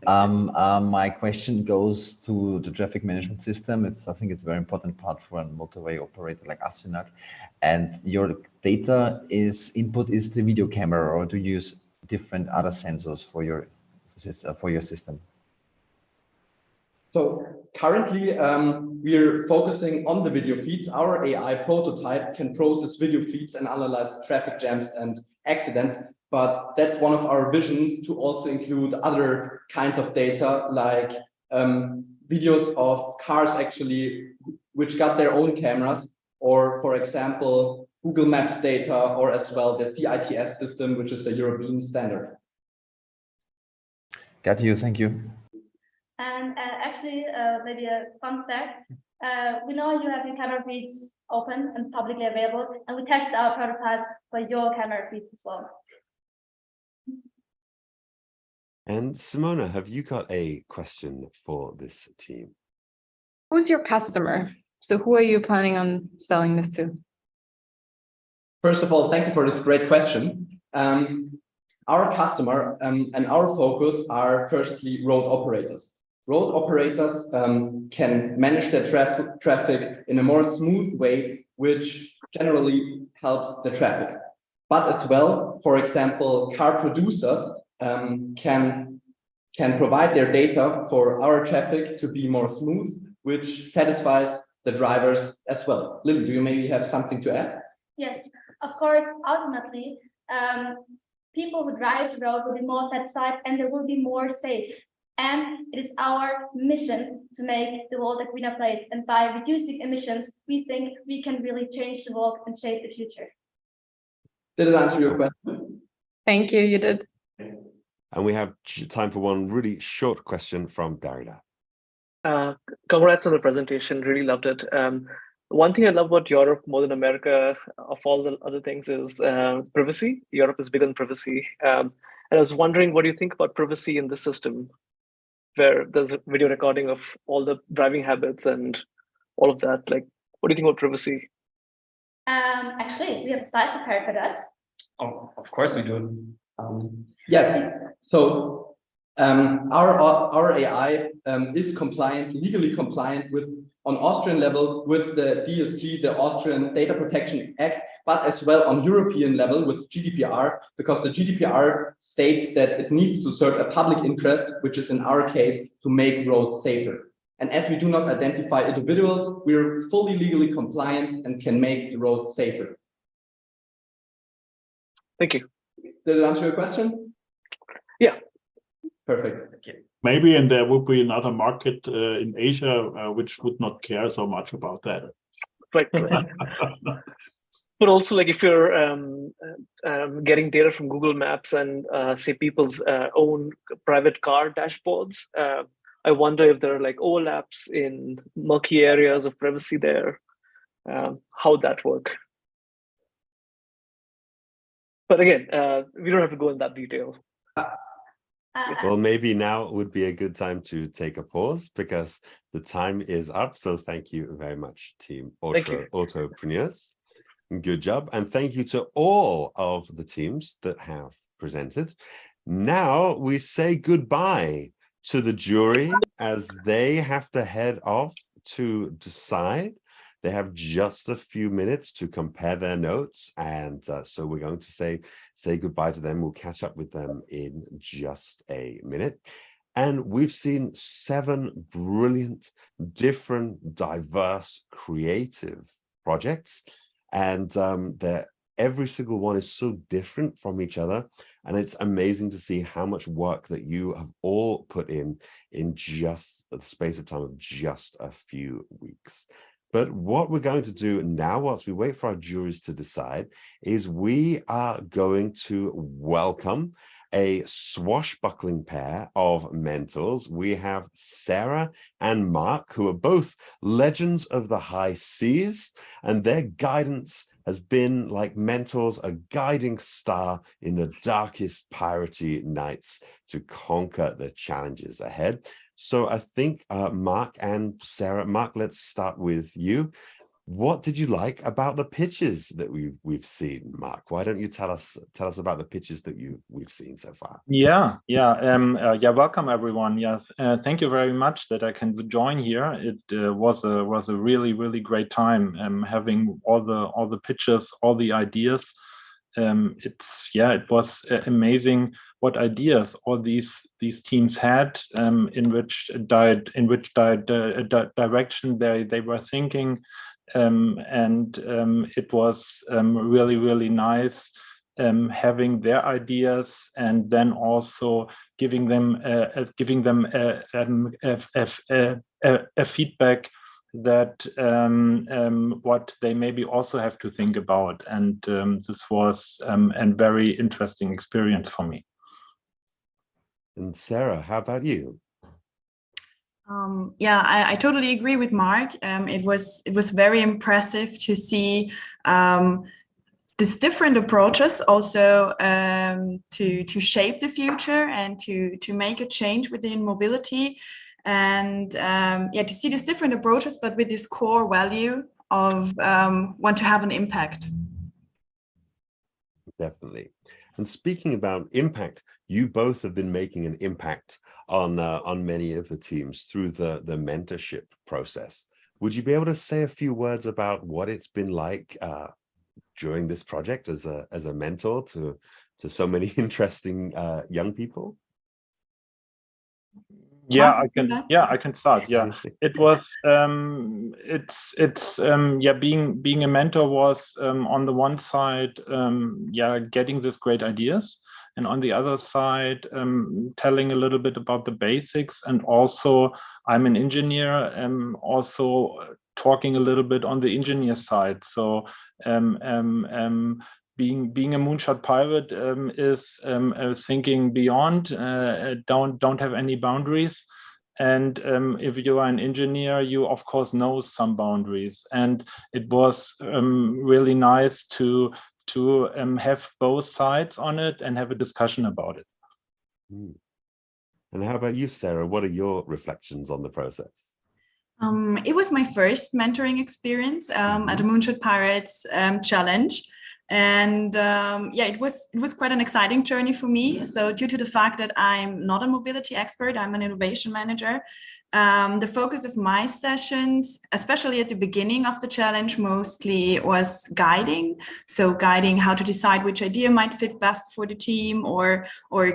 My question goes to the traffic management system. I think it's a very important part for a motorway operator like Asfinag. And your data input is the video camera, or do you use different other sensors for your system? So currently, we're focusing on the video feeds. Our AI prototype can process video feeds and analyze traffic jams and accidents, but that's one of our visions to also include other kinds of data, like videos of cars actually, which got their own cameras, or for example, Google Maps data, or as well the CITS system, which is a European standard. Got you, thank you. And actually, maybe a fun fact, we know you have your camera feeds open and publicly available, and we tested our prototype for your camera feeds as well. And Simona, have you got a question for this team? Who's your customer? So who are you planning on selling this to? First of all, thank you for this great question. Our customer and our focus are firstly road operators. Road operators can manage their traffic in a more smooth way, which generally helps the traffic. But as well, for example, car producers can provide their data for our traffic to be more smooth, which satisfies the drivers as well. Lily, do you maybe have something to add? Yes, of course, ultimately, people who drive the road will be more satisfied and they will be more safe. And it is our mission to make the world a greener place. And by reducing emissions, we think we can really change the world and shape the future. Did it answer your question? Thank you, you did. And we have time for one really short question from Daria Dan. Congrats on the presentation, really loved it. One thing I love about Europe more than America, of all the other things, is privacy. Europe is big on privacy. And I was wondering, what do you think about privacy in the system, where there's a video recording of all the driving habits and all of that? Like, what do you think about privacy? Actually, we have a slide prepared for that. Oh, of course we do. Yes. So our AI is compliant, legally compliant with, on Austrian level, with the DSG, the Austrian Data Protection Act, but as well on European level with GDPR, because the GDPR states that it needs to serve a public interest, which is in our case to make roads safer. And as we do not identify individuals, we're fully legally compliant and can make the roads safer. Thank you. Did it answer your question? Yeah. Perfect. Maybe, and there would be another market in Asia which would not care so much about that. Right. But also, like, if you're getting data from Google Maps and say people's own private car dashboards, I wonder if there are like overlaps in murky areas of privacy there. How would that work? But again, we don't have to go in that detail. Well, maybe now would be a good time to take a pause because the time is up. So thank you very much, team Autopreneurs. Good job. And thank you to all of the teams that have presented. Now we say goodbye to the jury as they have to head off to decide. They have just a few minutes to compare their notes. And so we're going to say goodbye to them. We'll catch up with them in just a minute. And we've seen 7 brilliant, different, diverse, creative projects. And every single one is so different from each other. And it's amazing to see how much work that you have all put in just the space of time of just a few weeks. But what we're going to do now, whilst we wait for our juries to decide, is we are going to welcome a swashbuckling pair of mentors. We have Sarah and Mark, who are both legends of the high seas, and their guidance has been like mentors, a guiding star in the darkest piratey nights to conquer the challenges ahead. So I think Mark and Sarah, Mark, let's start with you. What did you like about the pitches that we've seen, Mark? Why don't you tell us about the pitches that we've seen so far? Yeah. Welcome everyone. Thank you very much that I can join here. It was a really great time having all the pitches, all the ideas. It was amazing what ideas all these teams had, in which direction they were thinking. It was really nice having their ideas and then also giving them a feedback that what they maybe also have to think about. And this was a very interesting experience for me. And Sarah, how about you? I totally agree with Mark. It was very impressive to see these different approaches also to shape the future and to make a change within mobility, and to see these different approaches, but with this core value of want to have an impact. Definitely. And speaking about impact, you both have been making an impact on many of the teams through the mentorship process. Would you be able to say a few words about what it's been like during this project as a mentor to so many interesting young people? I can start. It was being a mentor was on the one side getting these great ideas, and on the other side telling a little bit about the basics, and also I'm an engineer, also talking a little bit on the engineer side. So being a moonshot pirate is thinking beyond, don't have any boundaries. And if you are an engineer, you of course know some boundaries. And it was really nice to have both sides on it and have a discussion about it. And how about you, Sarah? What are your reflections on the process? It was my first mentoring experience at the Moonshot Pirates Challenge. And it was quite an exciting journey for me. So due to the fact that I'm not a mobility expert, I'm an innovation manager. The focus of my sessions, especially at the beginning of the challenge, mostly was guiding. So guiding how to decide which idea might fit best for the team, or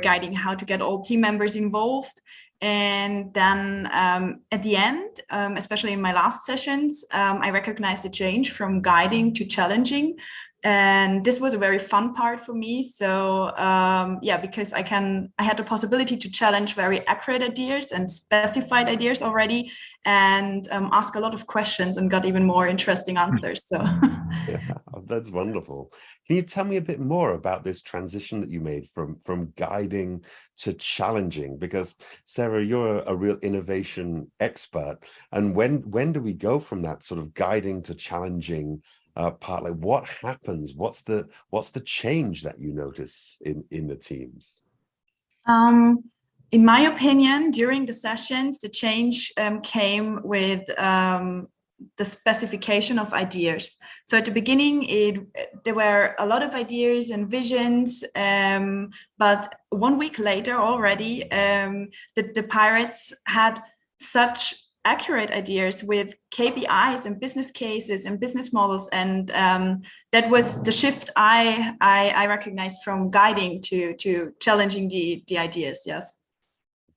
guiding how to get all team members involved. And then at the end, especially in my last sessions, I recognized the change from guiding to challenging. And this was a very fun part for me. So because I had the possibility to challenge very accurate ideas and specified ideas already, and ask a lot of questions and got even more interesting answers. So that's wonderful. Can you tell me a bit more about this transition that you made from guiding to challenging? Because Sarah, you're a real innovation expert. And when do we go from that sort of guiding to challenging part? Like, what happens? What's the change that you notice in the teams? in my opinion, during the sessions, the change came with the specification of ideas. So at the beginning, there were a lot of ideas and visions, but 1 week later already, the pirates had such accurate ideas with KPIs and business cases and business models, and that was the shift I recognized from guiding to challenging the ideas. Yes.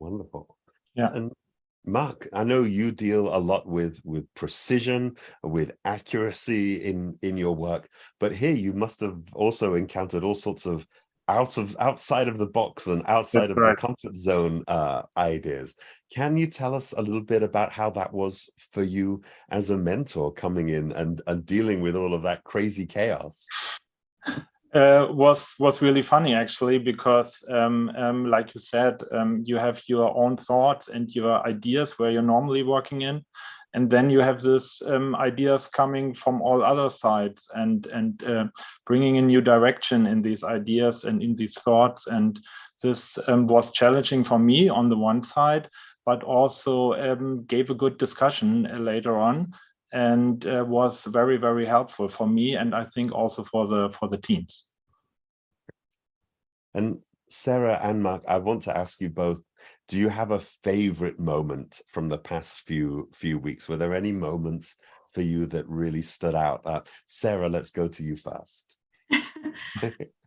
Wonderful. Yeah. And Mark, I know you deal a lot with precision, with accuracy in your work, but here you must have also encountered all sorts of outside of the box and outside of the comfort zone ideas. Can you tell us a little bit about how that was for you as a mentor coming in and dealing with all of that crazy chaos? Was really funny, actually, because like you said, you have your own thoughts and your ideas where you're normally working in, and then you have this ideas coming from all other sides and bringing a new direction in these ideas and in these thoughts. And this was challenging for me on the one side, but also gave a good discussion later on, and was very, very helpful for me, and I think also for the teams. And Sarah and Mark, I want to ask you both, do you have a favorite moment from the past few weeks? Were there any moments for you that really stood out? Sarah, let's go to you first.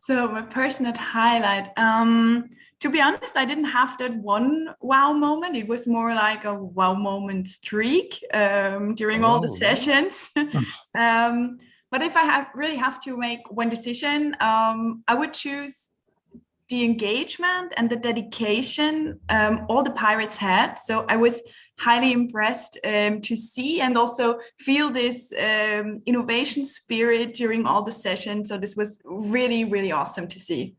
So my personal highlight, to be honest, I didn't have that one wow moment. It was more like a wow moment streak during all the sessions. But if I really have to make one decision, I would choose the engagement and the dedication all the pirates had. So I was highly impressed to see and also feel this innovation spirit during all the sessions. So this was really, really awesome to see.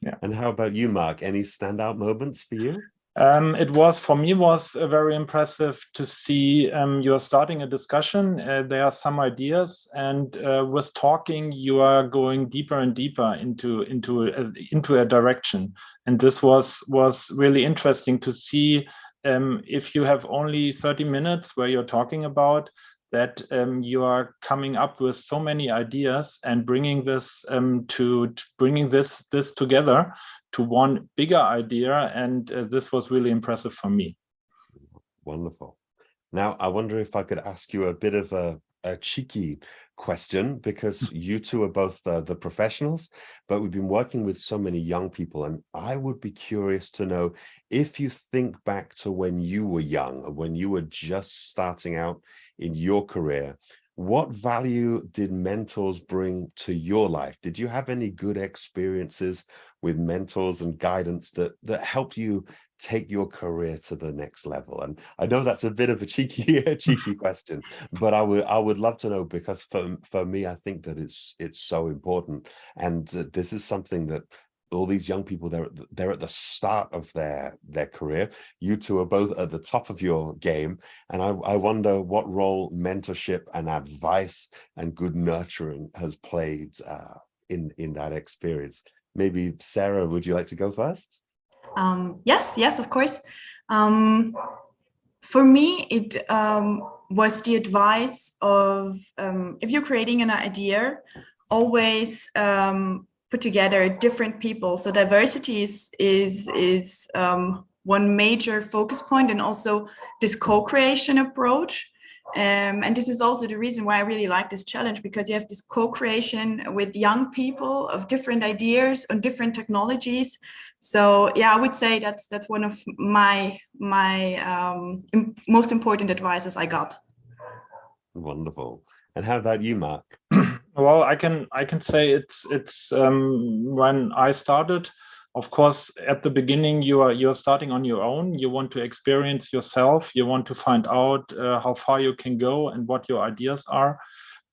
Yeah. And how about you, Mark? Any standout moments for you? It was, for me, was very impressive to see you are starting a discussion. There are some ideas, and with talking, you are going deeper and deeper into a direction. And this was really interesting to see. If you have only 30 minutes where you're talking about that, you are coming up with so many ideas and bringing this this together to one bigger idea, and this was really impressive for me. Wonderful. Now, I wonder if I could ask you a bit of a cheeky question, because you two are both the professionals, but we've been working with so many young people, and I would be curious to know if you think back to when you were young, when you were just starting out in your career, what value did mentors bring to your life? Did you have any good experiences with mentors and guidance that helped you take your career to the next level? And I know that's a bit of a cheeky question, but I would love to know, because for me, I think that it's so important. And this is something that all these young people, they're at the start of their career. You two are both at the top of your game, and I wonder what role mentorship and advice and good nurturing has played in that experience. Maybe Sarah, would you like to go first? Yes, of course. For me, it was the advice of if you're creating an idea, always put together different people. So diversity is one major focus point, and also this co-creation approach. And this is also the reason why I really like this challenge, because you have this co-creation with young people of different ideas on different technologies. So yeah, I would say that's one of my most important advices I got. Wonderful. And how about you, Mark? Well, I can say it's when I started, of course, at the beginning you're starting on your own. You want to experience yourself. You want to find out how far you can go and what your ideas are.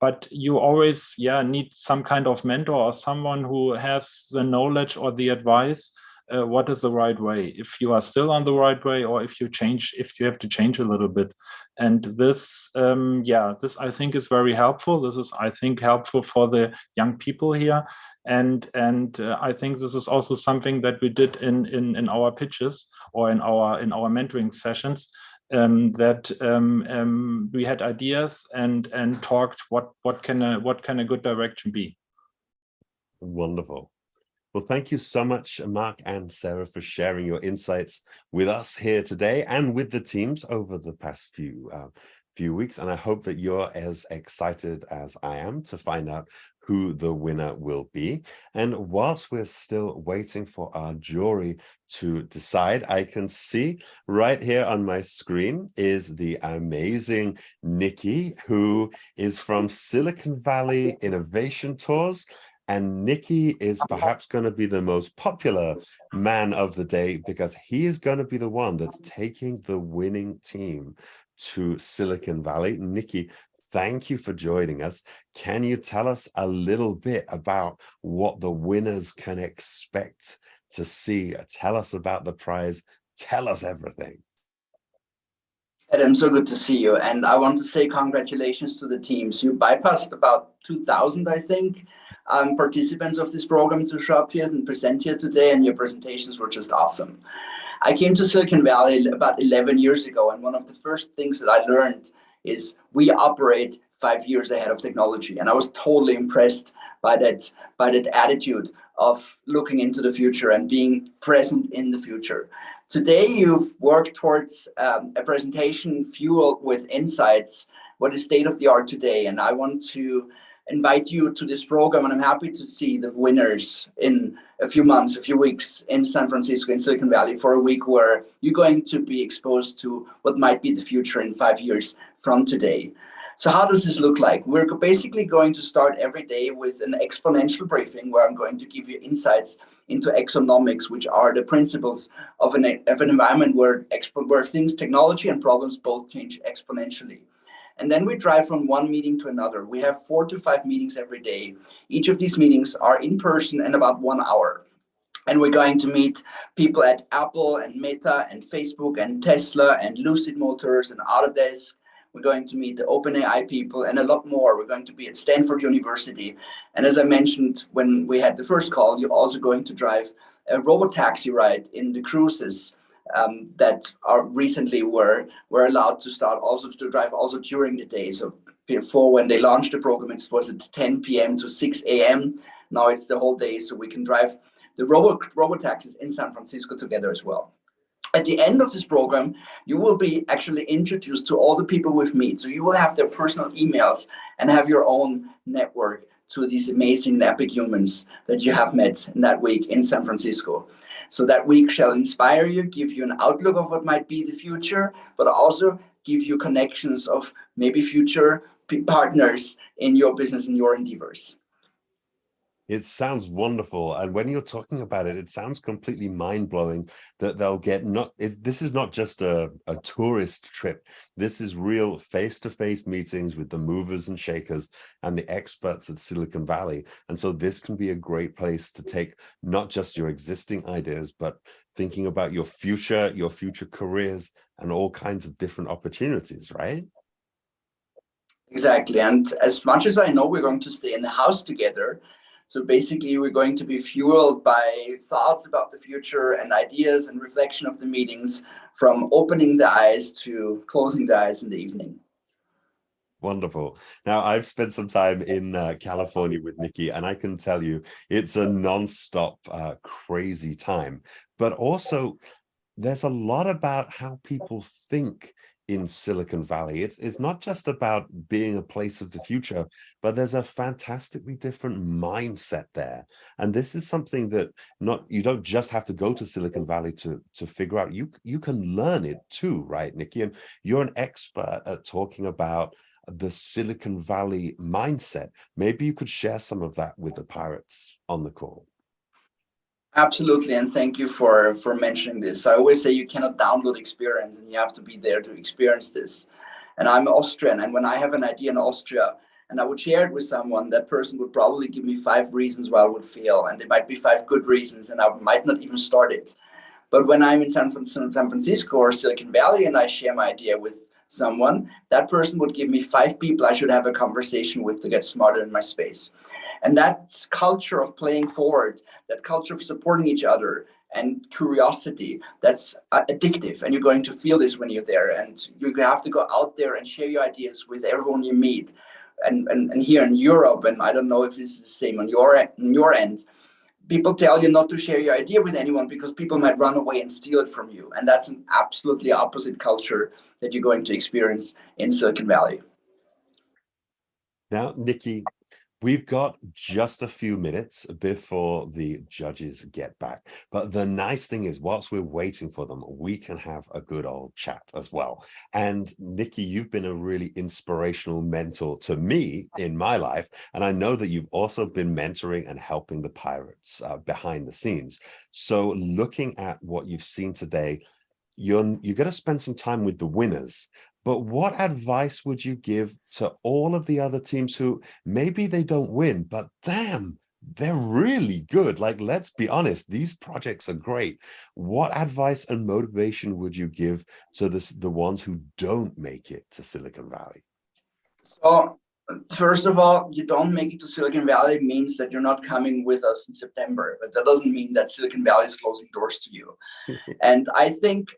But you always need some kind of mentor or someone who has the knowledge or the advice. What is the right way, if you are still on the right way, or if you have to change a little bit. And this this I think is very helpful. This is, I think, helpful for the young people here. And I think this is also something that we did in our pitches or in our mentoring sessions, that we had ideas and talked what can a good direction be. Wonderful. Well, thank you so much, Mark and Sarah, for sharing your insights with us here today and with the teams over the past few weeks. And I hope that you're as excited as I am to find out who the winner will be. And whilst we're still waiting for our jury to decide, I can see right here on my screen is the amazing Nikki, who is from Silicon Valley Innovation Tours. And Nikki is perhaps going to be the most popular man of the day because he is going to be the one that's taking the winning team to Silicon Valley. Nikki, thank you for joining us. Can you tell us a little bit about what the winners can expect to see? Tell us about the prize. Tell us everything. Adam, so good to see you. And I want to say congratulations to the teams. You bypassed about 2,000, I think, participants of this program to show up here and present here today, and your presentations were just awesome. I came to Silicon Valley about 11 years ago, and one of the first things that I learned is we operate 5 years ahead of technology, and I was totally impressed by that attitude of looking into the future and being present in the future. Today, you've worked towards a presentation fueled with insights, what is state of the art today, and I want to invite you to this program, and I'm happy to see the winners in a few months, a few weeks in San Francisco, in Silicon Valley, for a week where you're going to be exposed to what might be the future in 5 years from today. So how does this look like? We're basically going to start every day with an exponential briefing where I'm going to give you insights into exonomics, which are the principles of an environment where things, technology and problems both change exponentially. And then we drive from one meeting to another. We have 4 to 5 meetings every day. Each of these meetings are in person and about 1 hour. And we're going to meet people at Apple and Meta and Facebook and Tesla and Lucid Motors and Autodesk. We're going to meet the OpenAI people and a lot more. We're going to be at Stanford University. And as I mentioned when we had the first call, you're also going to drive a robotaxi ride in the cruises that are recently were allowed to start also to drive also during the day. So before, when they launched the program, it was at 10 p.m. to 6 a.m. Now it's the whole day, so we can drive the robotaxis in San Francisco together as well. At the end of this program, you will be actually introduced to all the people we've met. So you will have their personal emails and have your own network to these amazing epic humans that you have met in that week in San Francisco. So that week shall inspire you, give you an outlook of what might be the future, but also give you connections of maybe future partners in your business and your endeavors. It sounds wonderful. And when you're talking about it, it sounds completely mind-blowing that they'll get this is not just a tourist trip. This is real face-to-face meetings with the movers and shakers and the experts at Silicon Valley. And so this can be a great place to take not just your existing ideas, but thinking about your future careers and all kinds of different opportunities, right? Exactly. And as much as I know we're going to stay in the house together, so basically, we're going to be fueled by thoughts about the future and ideas and reflection of the meetings, from opening the eyes to closing the eyes in the evening. Wonderful. Now, I've spent some time in California with Nikki, and I can tell you it's a nonstop crazy time. But also, there's a lot about how people think in Silicon Valley. It's not just about being a place of the future, but there's a fantastically different mindset there. And this is something that you don't just have to go to Silicon Valley to figure out. You can learn it too, right, Nikki? And you're an expert at talking about the Silicon Valley mindset. Maybe you could share some of that with the pirates on the call. Absolutely, and thank you for mentioning this. I always say you cannot download experience, and you have to be there to experience this. And I'm Austrian, and when I have an idea in Austria and I would share it with someone, that person would probably give me 5 reasons why I would fail, and there might be 5 good reasons, and I might not even start it. But when I'm in San Francisco or Silicon Valley and I share my idea with someone, that person would give me 5 people I should have a conversation with to get smarter in my space. And that culture of playing forward, that culture of supporting each other and curiosity, that's addictive. And you're going to feel this when you're there. And you have to go out there and share your ideas with everyone you meet. And here in Europe, and I don't know if it's the same on your end, people tell you not to share your idea with anyone because people might run away and steal it from you. And that's an absolutely opposite culture that you're going to experience in Silicon Valley. Now, Nikki, we've got just a few minutes before the judges get back. But the nice thing is, whilst we're waiting for them, we can have a good old chat as well. And Nikki, you've been a really inspirational mentor to me in my life. And I know that you've also been mentoring and helping the pirates behind the scenes. So looking at what you've seen today, you're going to spend some time with the winners. But what advice would you give to all of the other teams who maybe they don't win, but damn, they're really good? Like, let's be honest, these projects are great. What advice and motivation would you give to the ones who don't make it to Silicon Valley? So, first of all, you don't make it to Silicon Valley means that you're not coming with us in September, but that doesn't mean that Silicon Valley is closing doors to you. And I think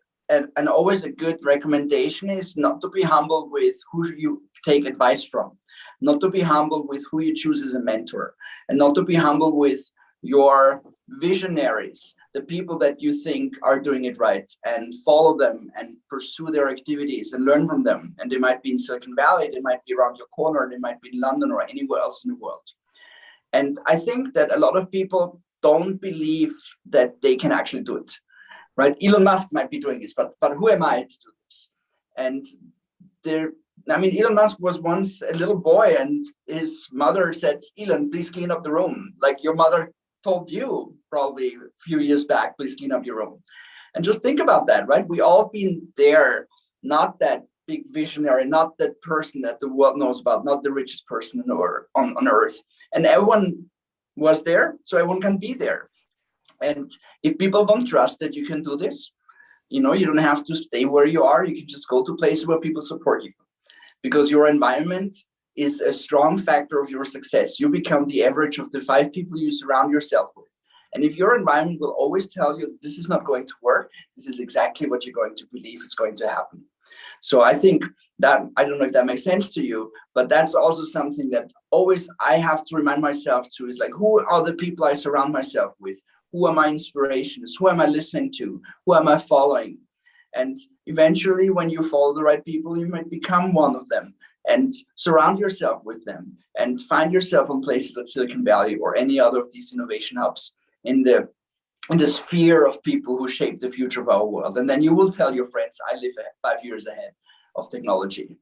and always a good recommendation is not to be humble with who you take advice from, not to be humble with who you choose as a mentor, and not to be humble with your visionaries, the people that you think are doing it right, and follow them and pursue their activities and learn from them. And they might be in Silicon Valley, they might be around your corner, they might be in London or anywhere else in the world. And I think that a lot of people don't believe that they can actually do it. Right? Elon Musk might be doing this, but who am I to do this? And Elon Musk was once a little boy and his mother said, Elon, please clean up the room. Like your mother told you probably a few years back, please clean up your room. And just think about that, right? We all have been there, not that big visionary, not that person that the world knows about, not the richest person on earth. And everyone was there, so everyone can be there. And if people don't trust that you can do this, you don't have to stay where you are. You can just go to places where people support you, because your environment is a strong factor of your success. You become the average of the 5 people you surround yourself with. And if your environment will always tell you this is not going to work, this is exactly what you're going to believe is going to happen. So I think that, I don't know if that makes sense to you, but that's also something that always I have to remind myself to, is like, who are the people I surround myself with? Who are my inspirations? Who am I listening to? Who am I following? And eventually, when you follow the right people, you might become one of them, and surround yourself with them and find yourself in places like Silicon Valley or any other of these innovation hubs in the sphere of people who shape the future of our world. And then you will tell your friends, I live 5 years ahead of technology.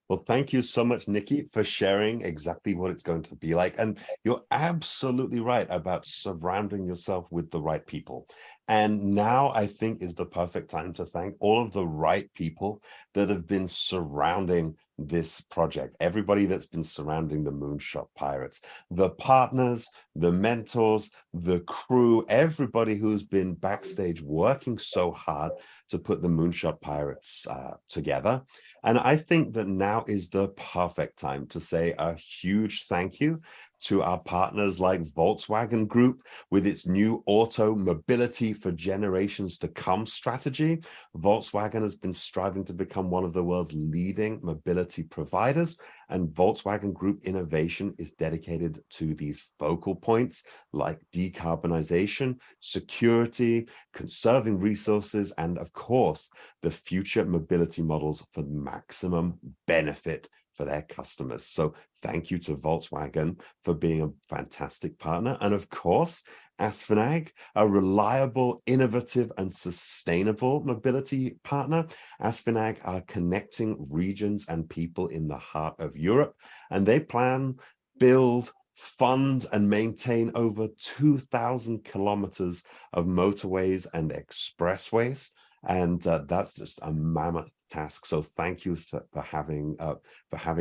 Well, thank you so much, Nikki, for sharing exactly what it's going to be like. And you're absolutely right about surrounding yourself with the right people. And now I think is the perfect time to thank all of the right people that have been surrounding this project, everybody that's been surrounding the Moonshot Pirates, the partners, the mentors, the crew, everybody who's been backstage working so hard to put the Moonshot Pirates together. And I think that now is the perfect time to say a huge thank you to our partners like Volkswagen Group with its new auto mobility for generations to come strategy. Volkswagen has been striving to become one of the world's leading mobility providers, and Volkswagen Group innovation is dedicated to these focal points like decarbonization, security, conserving resources, and of course, the future mobility models for maximum benefit for their customers. So thank you to Volkswagen for being a fantastic partner. And of course, ASFINAG, a reliable, innovative, and sustainable mobility partner. ASFINAG are connecting regions and people in the heart of Europe, and they plan, build, fund, and maintain over 2,000 kilometers of motorways and expressways. And that's just a mammoth task. So thank you for having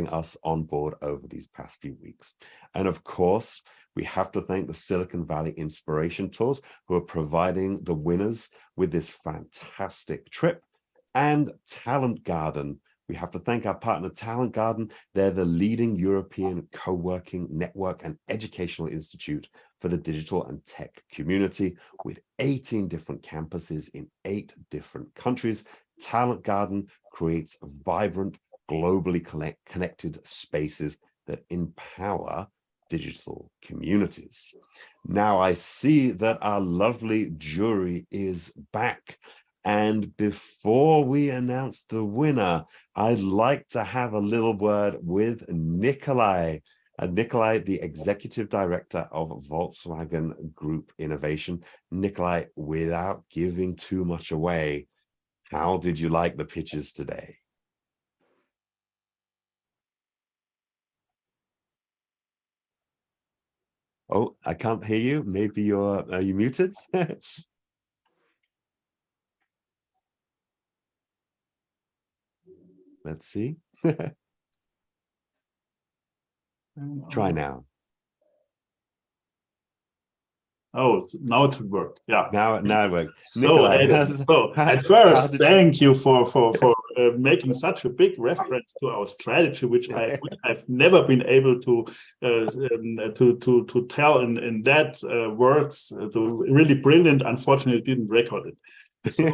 us on board over these past few weeks. And of course, we have to thank the Silicon Valley Inspiration Tours, who are providing the winners with this fantastic trip, and Talent Garden, We have to thank our partner Talent Garden. They're the leading European co-working network and educational institute for the digital and tech community, with 18 different campuses in 8 different countries. Talent Garden creates vibrant, globally connected spaces that empower digital communities. Now I see that our lovely jury is back. And before we announce the winner, I'd like to have a little word with Nikolai. Nikolai, the Executive Director of Volkswagen Group Innovation. Nikolai, without giving too much away, how did you like the pitches today? Oh, I can't hear you. Maybe are you muted? Let's see. Try now. Oh, now it should work. Yeah. Now it works. So, at first, thank you for making such a big reference to our strategy, which I've never been able to tell in that words. So really brilliant. Unfortunately, didn't record it. So,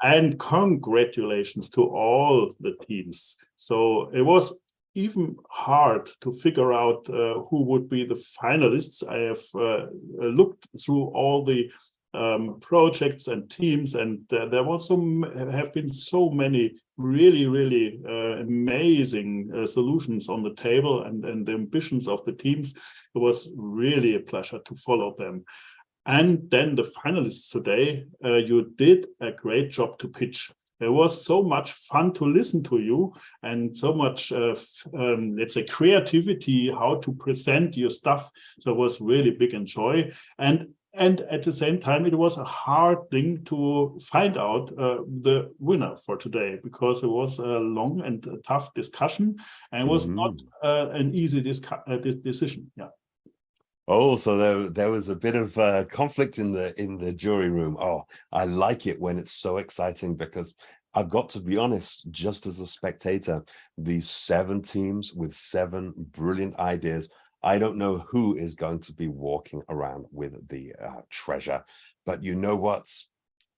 and congratulations to all the teams. So it was even hard to figure out who would be the finalists. I have looked through all the projects and teams, and there have been so many really amazing solutions on the table, and the ambitions of the teams. It was really a pleasure to follow them. And then the finalists today, you did a great job to pitch. It was so much fun to listen to you, and so much, let's say, creativity, how to present your stuff. So it was really big enjoy. And at the same time, it was a hard thing to find out the winner for today, because it was a long and tough discussion, and it was not an easy decision. Yeah. Oh, so there was a bit of conflict in the jury room. Oh, I like it when it's so exciting, because I've got to be honest, just as a spectator, these 7 teams with 7 brilliant ideas, I don't know who is going to be walking around with the treasure. But you know what?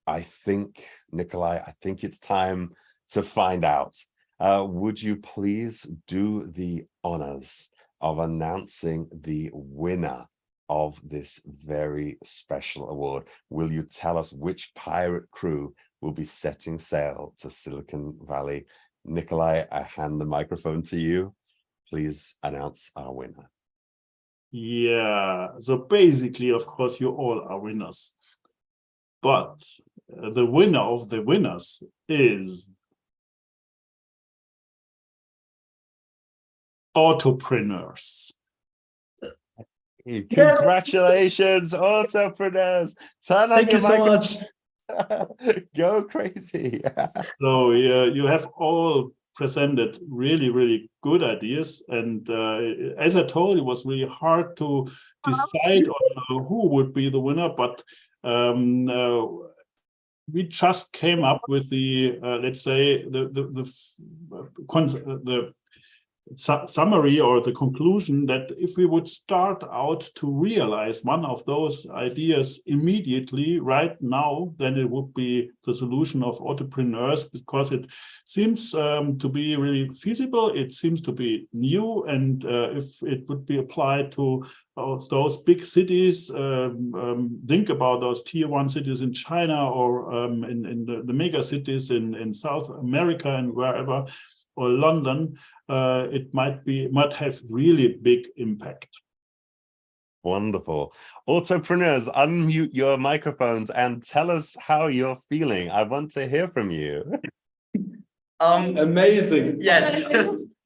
I think, Nikolai, I think it's time to find out. Would you please do the honors of announcing the winner of this very special award? Will you tell us which pirate crew will be setting sail to Silicon Valley? Nikolai, I hand the microphone to you. Please announce our winner. Yeah, so basically, of course, you all are winners. But the winner of the winners is Autopreneurs. Congratulations, Autopreneurs! Turn on Thank your you so much. Go crazy. So you have all presented really good ideas, and as I told you, it was really hard to decide on who would be the winner, but we just came up with the let's say the summary or the conclusion that if we would start out to realize one of those ideas immediately right now, then it would be the solution of Autopreneurs, because it seems to be really feasible. It seems to be new, and if it would be applied to those big cities, think about those tier 1 cities in China, or in the mega cities in South America and wherever, or London, it might have really big impact. Wonderful. Autopreneurs, unmute your microphones and tell us how you're feeling. I want to hear from you. Amazing. Yes.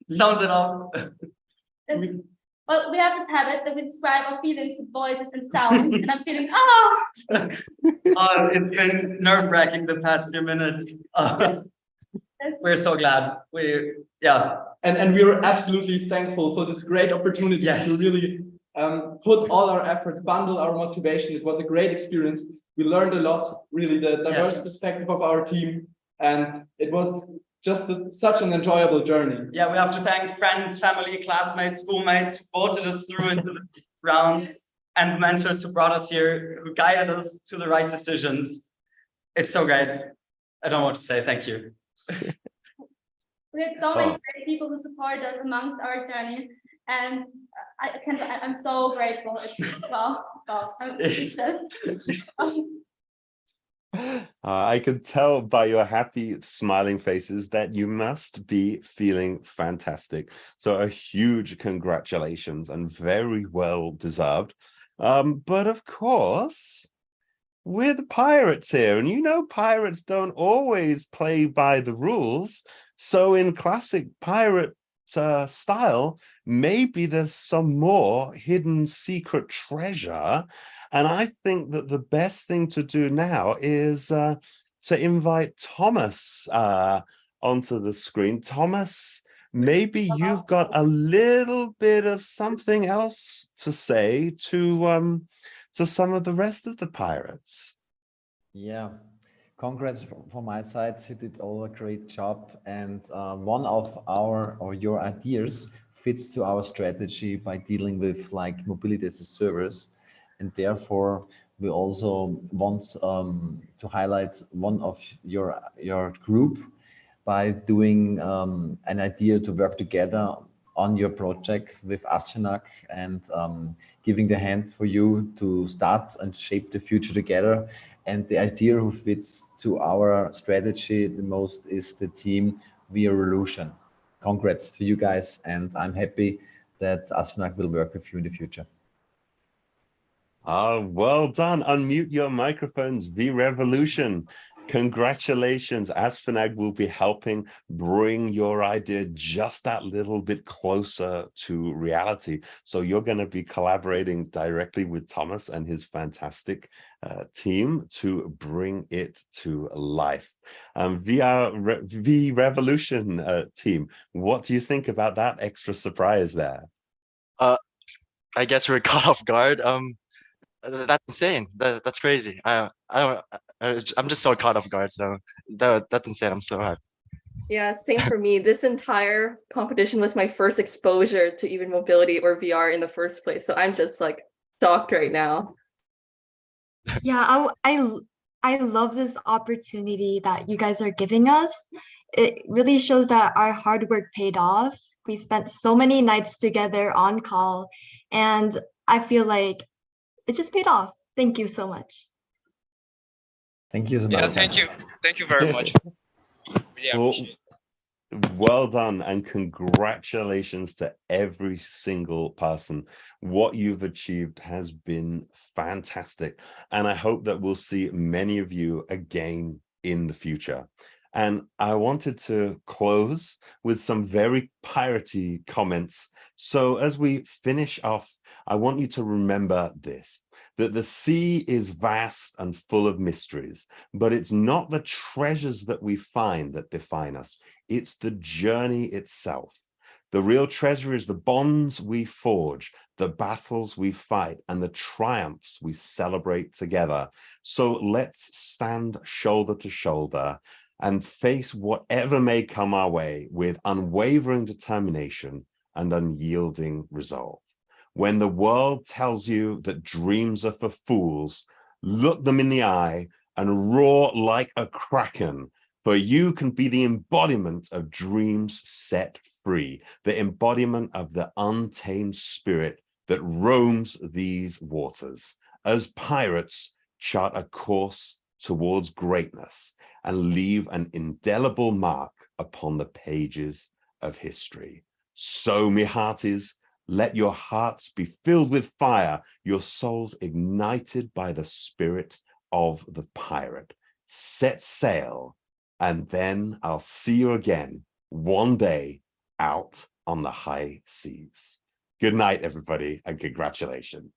Sounds it up. Well, we have this habit that we describe our feelings with voices and sounds, and I'm feeling, It's been nerve-wracking the past few minutes. We're so glad. And we are absolutely thankful for this great opportunity to really put all our effort, bundle our motivation. It was a great experience. We learned a lot, really, the diverse perspective of our team, and it was just such an enjoyable journey. Yeah, we have to thank friends, family, classmates, schoolmates who voted us through into this round, and mentors who brought us here, who guided us to the right decisions. It's so great. I don't know what to say. Thank you. We had so many great people who supported us amongst our journey, and I'm so grateful. Wow, I'm speechless. I can tell by your happy, smiling faces that you must be feeling fantastic. So a huge congratulations and very well deserved. But of course, we're the pirates here, and you know pirates don't always play by the rules. So in classic pirate style, maybe there's some more hidden secret treasure. And I think that the best thing to do now is to invite Thomas onto the screen. Thomas, maybe you've got a little bit of something else to say to some of the rest of the pirates. Yeah, congrats from my side. You did all a great job, and one of your ideas fits to our strategy by dealing with like mobility as a service, and therefore we also want to highlight one of your group by doing an idea to work together on your project with Aschanak, and giving the hand for you to start and shape the future together. And the idea who fits to our strategy the most is the team V-Revolution. Congrats to you guys, and I'm happy that Aschanak will work with you in the future. Well done. Unmute your microphones, V-Revolution. Congratulations. Asfanag will be helping bring your idea just that little bit closer to reality. So you're going to be collaborating directly with Thomas and his fantastic team to bring it to life. V-Revolution team, what do you think about that extra surprise there? I guess we're caught off guard. That's insane. That's crazy. I'm just so caught off guard. So that's insane. I'm so happy. Yeah, same for me. This entire competition was my first exposure to even mobility or VR in the first place. So I'm just like shocked right now. Yeah, I love this opportunity that you guys are giving us. It really shows that our hard work paid off. We spent so many nights together on call, and I feel like it just paid off. Thank you so much. Thank you so much. Yeah, thank you. Thank you very much. Really Well done, and congratulations to every single person. What you've achieved has been fantastic, and I hope that we'll see many of you again in the future. And I wanted to close with some very piratey comments. So as we finish off, I want you to remember this, that the sea is vast and full of mysteries, but it's not the treasures that we find that define us. It's the journey itself. The real treasure is the bonds we forge, the battles we fight, and the triumphs we celebrate together. So let's stand shoulder to shoulder and face whatever may come our way with unwavering determination and unyielding resolve. When the world tells you that dreams are for fools, look them in the eye and roar like a kraken, for you can be the embodiment of dreams set free, the embodiment of the untamed spirit that roams these waters. As pirates, chart a course towards greatness and leave an indelible mark upon the pages of history. So, me hearties, let your hearts be filled with fire, your souls ignited by the spirit of the pirate. Set sail, and then I'll see you again one day out on the high seas. Good night, everybody, and congratulations.